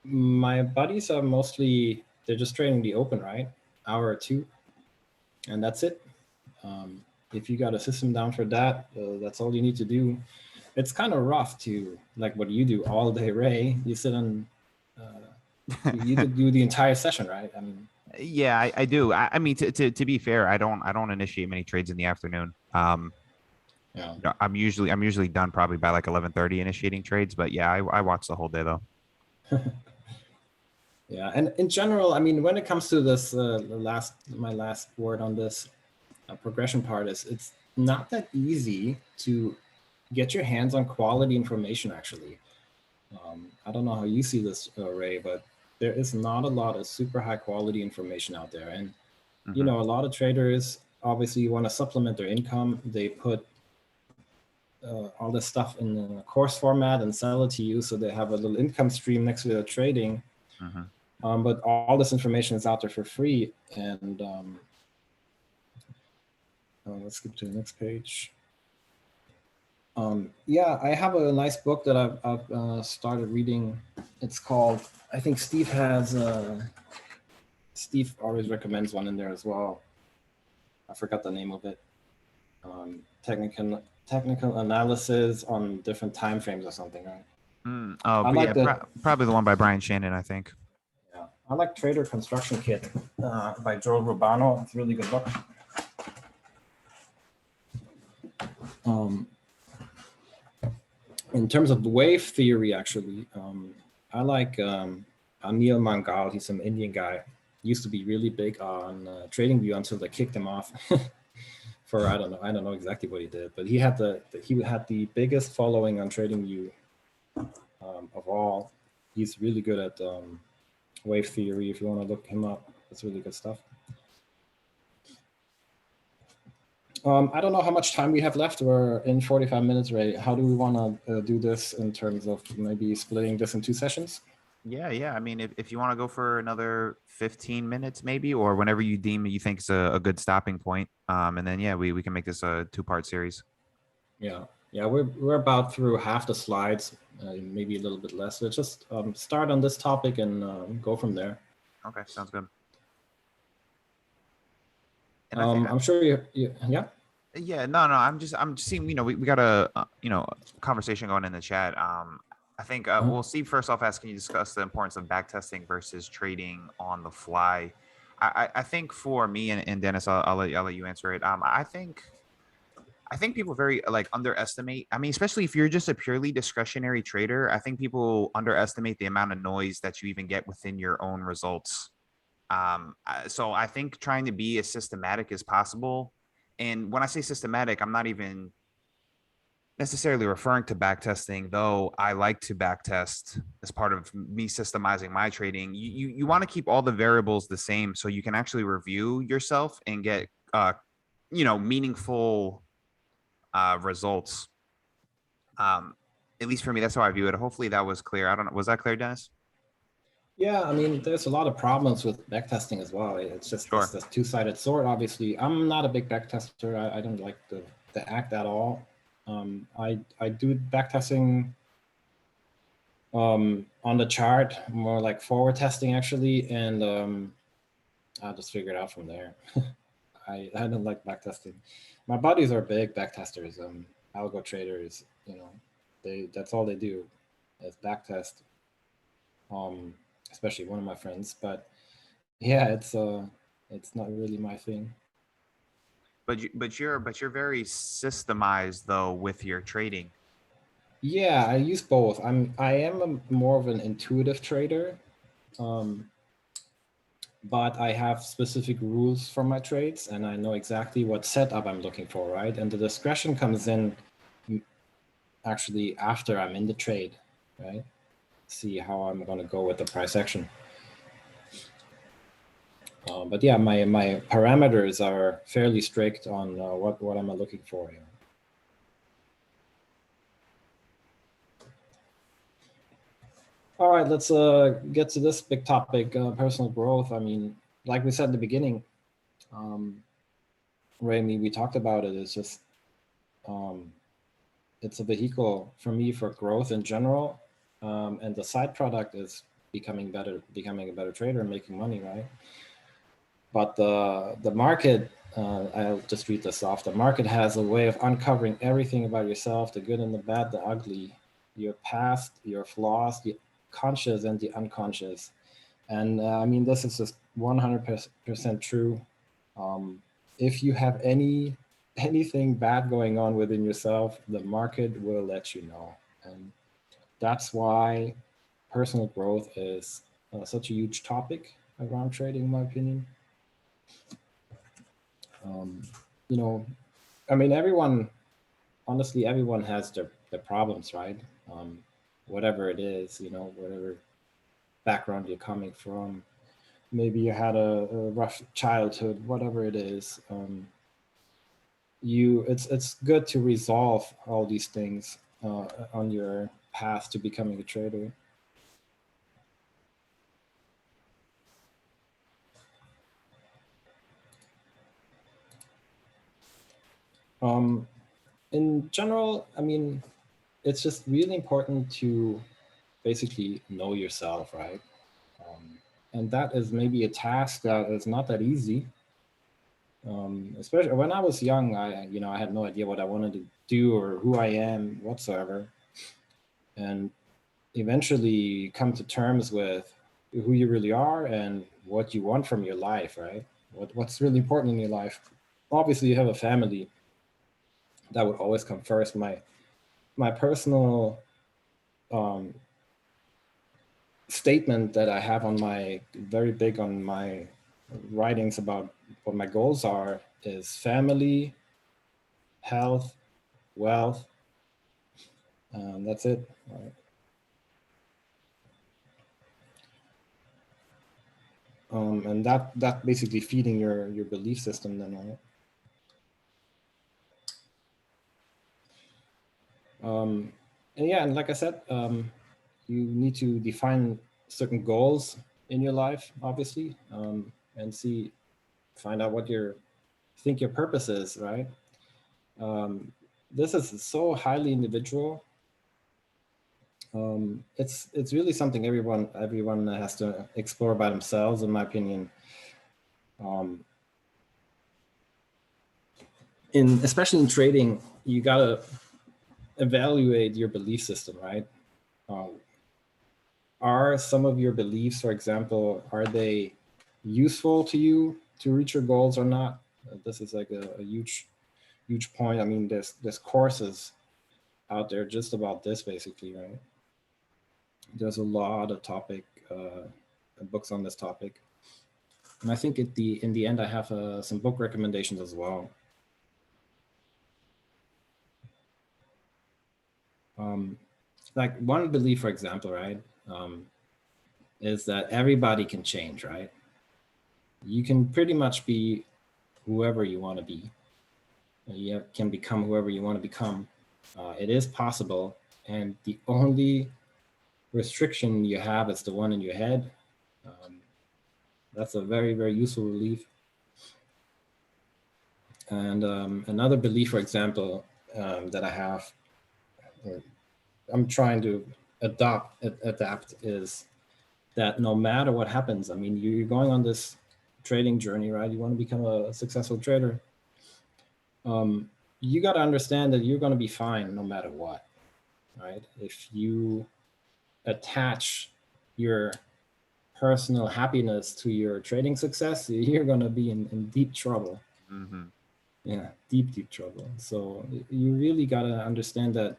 Speaker 2: my buddies are mostly, they're just trading the open, right? Hour or two, and that's it. If you got a system down for that, that's all you need to do. It's kind of rough to, like what you do all day, Ray. You sit on, you do the entire session, right? I mean,
Speaker 1: Yeah, I do. I mean, to be fair, I don't initiate many trades in the afternoon.
Speaker 2: yeah.
Speaker 1: You know, I'm usually done probably by like 11:30 initiating trades, but yeah, I watch the whole day though.
Speaker 2: Yeah, and in general, I mean, when it comes to this, my last word on this progression part is, it's not that easy to get your hands on quality information. Actually, I don't know how you see this, Ray, but there is not a lot of super high quality information out there, and you
Speaker 1: Hmm.
Speaker 2: know, a lot of traders obviously want to supplement their income. They put all this stuff in a course format and sell it to you, so they have a little income stream next to their trading.
Speaker 1: Hmm.
Speaker 2: But all this information is out there for free. And let's skip to the next page. Yeah, I have a nice book that I've started reading. It's called, I think Steve has, Steve always recommends one in there as well. I forgot the name of it. Technical analysis on different time frames or something, right?
Speaker 1: Oh,
Speaker 2: I
Speaker 1: but
Speaker 2: like
Speaker 1: yeah,
Speaker 2: the,
Speaker 1: probably the one by Brian Shannon, I think.
Speaker 2: yeah, I like Trader Construction Kit by Joel Rubano. It's a really good book. In terms of wave theory, actually, I like Anil Mangal. He's some Indian guy. He used to be really big on TradingView until they kicked him off for I don't know exactly what he did, but he had the biggest following on TradingView of all. He's really good at wave theory. If you want to look him up, it's really good stuff. I don't know how much time we have left. We're in 45 minutes, Ray. How do we want to do this in terms of maybe splitting this in 2 sessions?
Speaker 1: Yeah. I mean, if you want to go for another 15 minutes, maybe, or whenever you deem you think is a good stopping point, and then yeah, we can make this a two-part series.
Speaker 2: Yeah, we're about through half the slides, maybe a little bit less. So just start on this topic and go from there.
Speaker 1: Okay, sounds good. And I think
Speaker 2: I'm sure yeah.
Speaker 1: yeah, no, I'm just seeing, we got a conversation going in the chat. I think
Speaker 2: Uh-huh.
Speaker 1: well, Steve, first off, asking you to discuss the importance of back testing versus trading on the fly. I think for me and Dennis, I'll let you answer it. I think people very like underestimate. I mean, especially if you're just a purely discretionary trader, I think people underestimate the amount of noise that you even get within your own results. So I think trying to be as systematic as possible. And when I say systematic, I'm not even necessarily referring to backtesting, though I like to backtest as part of me systemizing my trading. You want to keep all the variables the same so you can actually review yourself and get meaningful results. Um, at least for me, that's how I view it. Hopefully that was clear. I don't know. Was that clear, Dennis?
Speaker 2: Yeah, I mean, there's a lot of problems with backtesting as well. It's just
Speaker 1: Sure.
Speaker 2: this two-sided sword. Obviously, I'm not a big backtester. I don't like the act at all. I do backtesting on the chart, more like forward testing actually, and I'll just figure it out from there. I don't like backtesting. My buddies are big backtesters. Algo traders, you know, that's all they do is backtest. Um, Especially one of my friends, but yeah, it's not really my thing.
Speaker 1: But you're very systemized though with your trading.
Speaker 2: Yeah, I use both. I am more of an intuitive trader, um, but I have specific rules for my trades, and I know exactly what setup I'm looking for, right? And the discretion comes in actually after I'm in the trade, right? See how I'm going to go with the price action. But yeah, my parameters are fairly strict on what am I looking for here. All right, let's get to this big topic, personal growth. I mean, like we said in the beginning, Remy, we talked about it. It's just it's a vehicle for me for growth in general, and the side product is becoming a better trader and making money, right? But the market, I'll just read this off. The market has a way of uncovering everything about yourself, the good and the bad, the ugly, your past, your flaws, the conscious and the unconscious. And I mean, this is just 100% true. If you have anything bad going on within yourself, the market will let you know. And that's why personal growth is such a huge topic around trading, in my opinion. You know, I mean, honestly, everyone has their problems, right? Whatever it is, you know, whatever background you're coming from. Maybe you had a rough childhood, whatever it is. It's good to resolve all these things on your path to becoming a trader. In general, I mean, it's just really important to basically know yourself, right? And that is maybe a task that is not that easy. Especially when I was young, I had no idea what I wanted to do or who I am whatsoever. And eventually come to terms with who you really are and what you want from your life, right? What's really important in your life. Obviously, you have a family. That would always come first. My personal statement that I have on my very big on my writings about what my goals are is family, health, wealth, and that's it. Right? And that basically feeding your belief system then, right? And yeah, and like I said, you need to define certain goals in your life, obviously, and find out what think your purpose is, right? This is so highly individual. It's really something everyone has to explore by themselves, in my opinion. Especially in trading, you gotta evaluate your belief system, right? Are some of your beliefs, for example, are they useful to you to reach your goals or not? This is like a huge point. I mean, there's courses out there just about this, basically, right? There's a lot of books on this topic, and I think in the end, I have some book recommendations as well. Like one belief, for example, right, is that everybody can change, right? You can pretty much be whoever you want to be. You can become whoever you want to become. It is possible, and the only restriction you have is the one in your head. That's a very, very useful belief. And another belief, for example, that I have, I'm trying to adapt, is that no matter what happens, I mean, you're going on this trading journey, right? You want to become a successful trader. You got to understand that you're going to be fine no matter what, right? If you attach your personal happiness to your trading success, you're going to be in deep trouble.
Speaker 1: Mm-hmm.
Speaker 2: Yeah, deep trouble. So you really got to understand that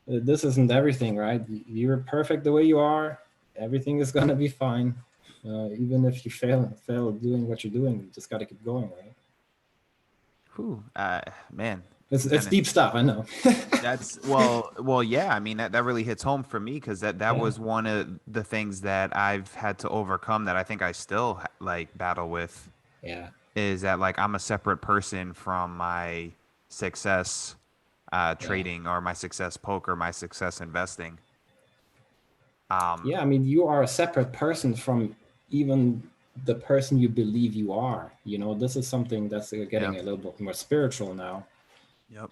Speaker 2: this isn't everything, right? You're perfect the way you are. Everything is going to be fine. Even if you fail doing what you're doing, you just got to keep going, right?
Speaker 1: Whew, man,
Speaker 2: It's deep stuff, I know.
Speaker 1: That's yeah. I mean, that really hits home for me because that
Speaker 2: Yeah,
Speaker 1: was one of the things that I've had to overcome that I think I still like battle with
Speaker 2: yeah,
Speaker 1: is that like I'm a separate person from my success
Speaker 2: yeah,
Speaker 1: trading or my success poker, my success investing.
Speaker 2: yeah. I mean, you are a separate person from even the person you believe you are. You know, this is something that's
Speaker 1: Yeah.
Speaker 2: getting a little bit more spiritual now.
Speaker 1: Yep.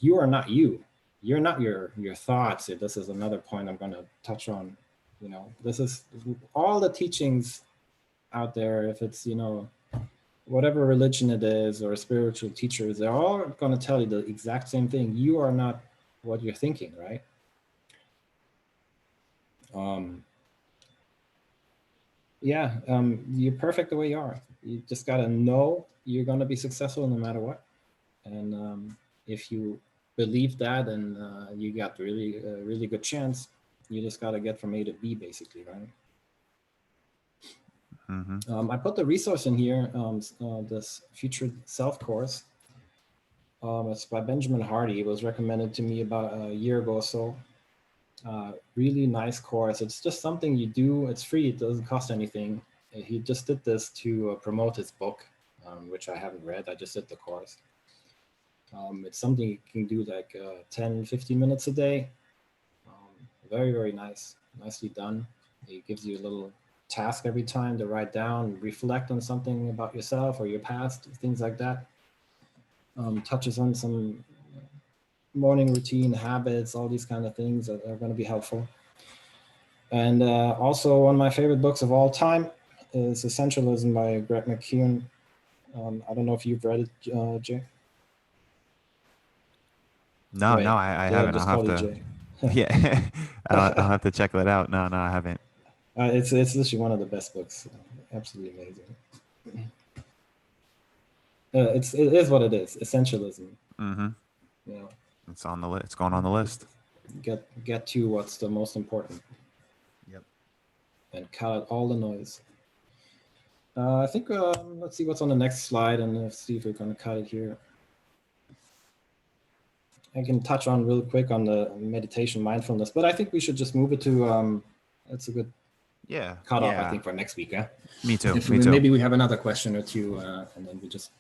Speaker 2: You are not you. You're not your thoughts. This is another point I'm going to touch on. You know, this is all the teachings out there. If it's whatever religion it is or spiritual teachers, they're all going to tell you the exact same thing. You are not what you're thinking, right? Um, yeah, you're perfect the way you are. You just got to know you're going to be successful no matter what. And if you believe that, and you got really a really good chance. You just got to get from A to B, basically, right?
Speaker 1: Mm-hmm.
Speaker 2: I put the resource in here, this Future Self course. It's by Benjamin Hardy. It was recommended to me about a year ago or so. Really nice course. It's just something you do. It's free. It doesn't cost anything. He just did this to promote his book, which I haven't read. I just did the course. It's something you can do like 10, 15 minutes a day. Very, very nice. Nicely done. It gives you a little task every time to write down, reflect on something about yourself or your past, things like that. Touches on some morning routine habits, all these kind of things that are going to be helpful. And also, one of my favorite books of all time is Essentialism by Greg McKeown. I don't know if you've read it, Jay.
Speaker 1: No, no,
Speaker 2: Ray.
Speaker 1: I
Speaker 2: Did I
Speaker 1: haven't. I'll
Speaker 2: just
Speaker 1: have
Speaker 2: call you
Speaker 1: to.
Speaker 2: Jay?
Speaker 1: Yeah, I'll have to check that out. No, no, I haven't.
Speaker 2: It's literally one of the best books. Absolutely amazing. It is what it is. Essentialism.
Speaker 1: Mm-hmm.
Speaker 2: You know,
Speaker 1: It's on the list. It's going on the list.
Speaker 2: get to what's the most important
Speaker 1: Yep.
Speaker 2: and cut out all the noise. I think let's see what's on the next slide and let's see if we're going to cut it here. I can touch on real quick on the meditation mindfulness, but I think we should just move it to. It's a good
Speaker 1: Yeah.
Speaker 2: cutoff, I
Speaker 1: Yeah.
Speaker 2: think, for next week. Yeah.
Speaker 1: Me too.
Speaker 2: If
Speaker 1: Me too.
Speaker 2: maybe we have another question or two, and then we just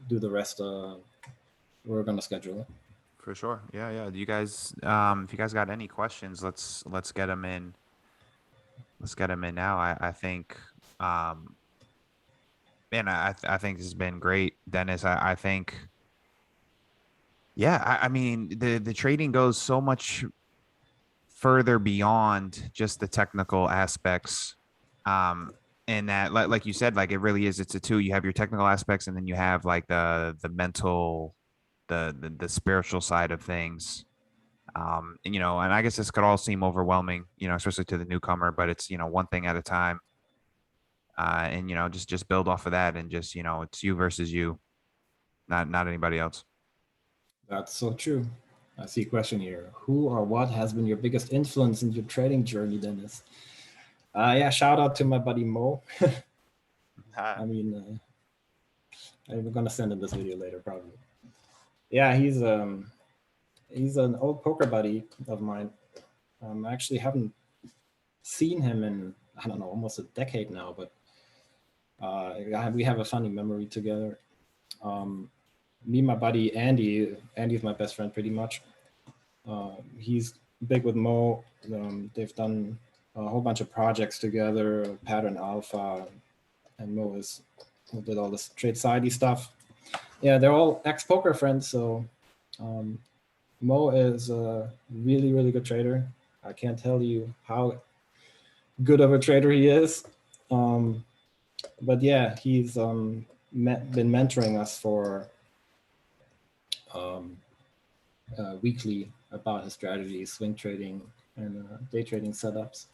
Speaker 2: do the rest. We're going to schedule it.
Speaker 1: For sure. Yeah. Yeah. Do you guys, if you guys got any questions, let's get them in. Let's get them in now. I think, um, man, I think this has been great, Dennis. I think, yeah. I mean, the trading goes so much further beyond just the technical aspects. And that, like you said, like it really is. It's a two. You have your technical aspects, and then you have like the mental, the spiritual side of things. And, and I guess this could all seem overwhelming, especially to the newcomer, but it's, one thing at a time. And just build off of that, and just it's you versus you, not anybody else.
Speaker 2: That's so true. I see a question here. Who or what has been your biggest influence in your trading journey, Dennis? Yeah, shout out to my buddy Mo. I mean, I'm gonna send him this video later, probably. Yeah, he's an old poker buddy of mine. I actually haven't seen him in, I don't know, almost a decade now, but we have a funny memory together. Me and my buddy Andy's my best friend pretty much. He's big with Mo. They've done a whole bunch of projects together, Pattern Alpha, and Mo is who did all this trade sidey stuff. Yeah, they're all ex-poker friends. So Mo is a really, really good trader. I can't tell you how good of a trader he is. But yeah, he's been mentoring us for um, weekly about his strategies, swing trading, and day trading setups.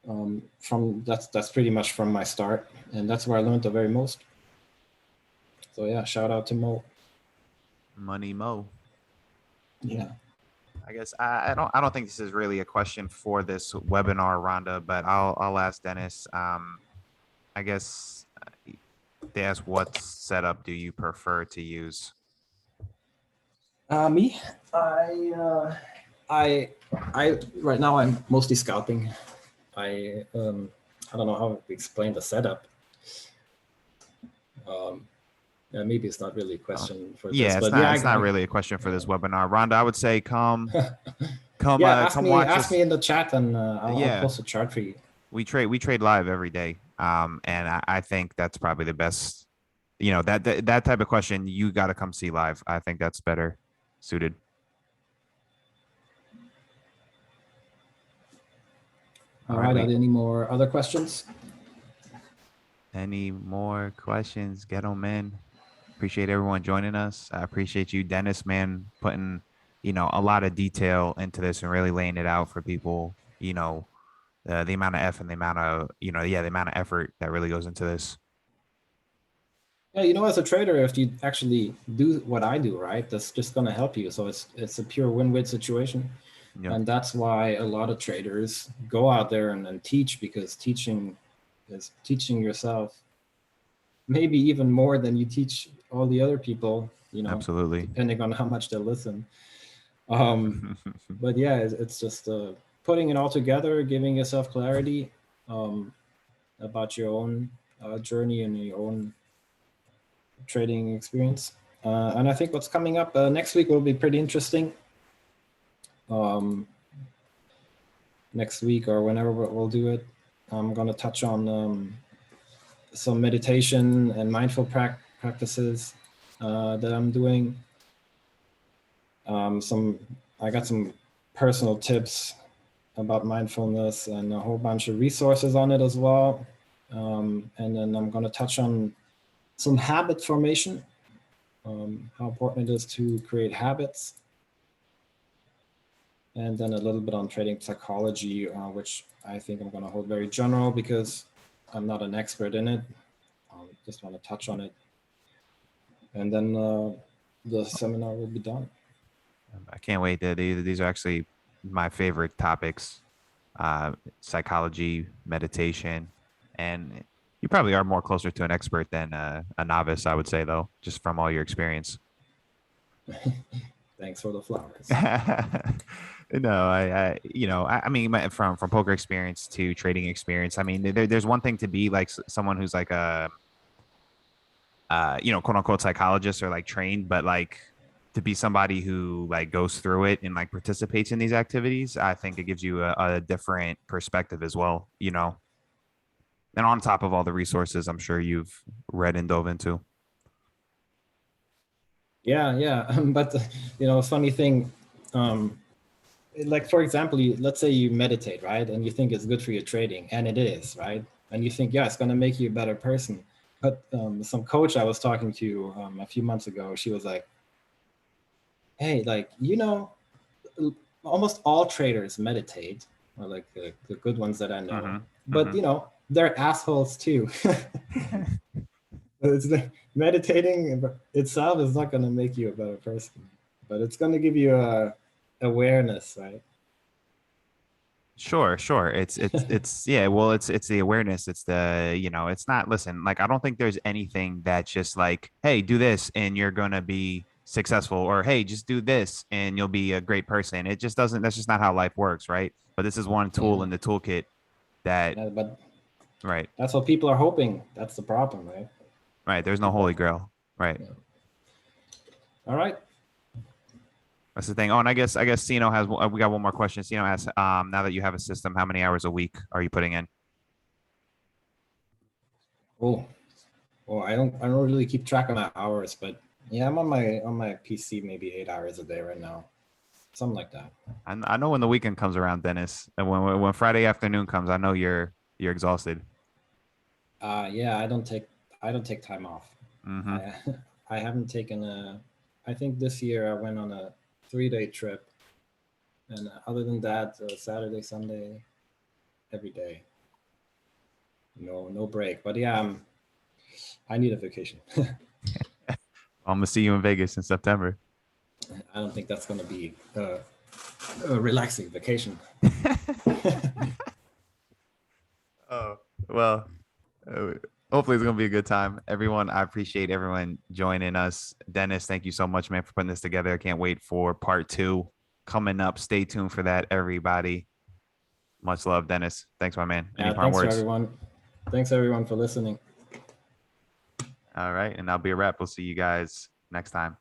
Speaker 2: From that's pretty much from my start, and that's where I learned the very most. So yeah, shout out to Mo.
Speaker 1: Money Mo.
Speaker 2: Yeah,
Speaker 1: I guess I don't think this is really a question for this webinar, Rhonda, but I'll ask Dennis. I guess they ask what setup do you prefer to use?
Speaker 2: Me, I, right now I'm mostly scalping. I don't know how to explain the setup. Yeah, maybe it's not really a question for this,
Speaker 1: Yeah,
Speaker 2: but yeah,
Speaker 1: it's not really a question for this webinar. Rhonda, I would say come
Speaker 2: yeah,
Speaker 1: come watch
Speaker 2: ask
Speaker 1: us.
Speaker 2: me in the chat, and I'll
Speaker 1: Yeah,
Speaker 2: post a chart for you.
Speaker 1: we trade live every day. And I think that's probably the best. You know, that type of question you got to come see live. I think that's better suited.
Speaker 2: All
Speaker 1: All right,
Speaker 2: right, are
Speaker 1: we
Speaker 2: there any more other questions?
Speaker 1: any more questions? Get them in. Appreciate everyone joining us. I appreciate you, Dennis, man, putting, a lot of detail into this and really laying it out for people, the amount of effort and the amount of, the amount of effort that really goes into this.
Speaker 2: Yeah, you know, as a trader, if you actually do what I do, right, that's just going to help you. So it's a pure win-win situation.
Speaker 1: Yeah,
Speaker 2: And that's why a lot of traders go out there and teach, because teaching is teaching yourself maybe even more than you teach all the other people,
Speaker 1: absolutely.
Speaker 2: depending on how much they listen. But yeah, it's just putting it all together, giving yourself clarity about your own journey and your own trading experience. And I think what's coming up next week will be pretty interesting. Next week or whenever we'll do it, I'm going to touch on some meditation and mindful practices that I'm doing. I got some personal tips about mindfulness and a whole bunch of resources on it as well. And then I'm going to touch on some habit formation, how important it is to create habits. And then a little bit on trading psychology, which I think I'm going to hold very general because I'm not an expert in it. Just want to touch on it. And then the seminar will be done.
Speaker 1: I can't wait. These are actually my favorite topics: psychology, meditation, and you probably are more closer to an expert than a novice, I would say, though, just from all your experience.
Speaker 2: Thanks for the flowers.
Speaker 1: No, I mean, from poker experience to trading experience. I mean, there's one thing to be like someone who's like a, quote unquote psychologist or like trained, but like to be somebody who like goes through it and like participates in these activities, I think it gives you a different perspective as well, and on top of all the resources I'm sure you've read and dove into.
Speaker 2: Yeah. But funny thing, like for example, let's say you meditate, right? And you think it's good for your trading, and it is, right? And you think, yeah, it's going to make you a better person. But some coach I was talking to a few months ago, she was like, hey, like, almost all traders meditate, or like the good ones that I know, but they're assholes too. It's meditating itself is not going to make you a better person, but it's going to give you a awareness, right?
Speaker 1: Sure. It's yeah, well, it's the awareness. It's the, it's not, listen, like I don't think there's anything that's just like, hey, do this and you're gonna be successful, or hey, just do this and you'll be a great person. It just doesn't, that's just not how life works, right? But this is one tool
Speaker 2: Yeah.
Speaker 1: in the toolkit that,
Speaker 2: Yeah, but
Speaker 1: right,
Speaker 2: that's what people are hoping. That's the problem, right?
Speaker 1: right. There's no
Speaker 2: People
Speaker 1: holy
Speaker 2: are,
Speaker 1: grail. Right.
Speaker 2: yeah. All right.
Speaker 1: That's the thing. Oh, and I guess Sino has, we got one more question. Sino asks, now that you have a system, how many hours a week are you putting in?
Speaker 2: Oh, well, I don't really keep track of my hours, but yeah, I'm on my PC maybe 8 hours a day right now, something like that.
Speaker 1: I know when the weekend comes around, Dennis, and when Friday afternoon comes, I know you're exhausted.
Speaker 2: Yeah, I don't take time off.
Speaker 1: Mm-hmm.
Speaker 2: I I haven't taken a. I think this year I went on a 3-day trip, and other than that, Saturday, Sunday, every day. No break. But yeah, I need a vacation.
Speaker 1: I'm gonna see you in Vegas in September.
Speaker 2: I don't think that's gonna be a relaxing vacation.
Speaker 1: Oh, well, Hopefully it's gonna be a good time. Everyone, I appreciate everyone joining us. Dennis, thank you so much, man, for putting this together. I can't wait for part 2 coming up. Stay tuned for that, everybody. Much love, Dennis. Thanks, my man. Any
Speaker 2: Yeah,
Speaker 1: parting
Speaker 2: thanks for
Speaker 1: words?
Speaker 2: everyone. Thanks everyone for listening.
Speaker 1: All right, and that'll be a wrap. We'll see you guys next time.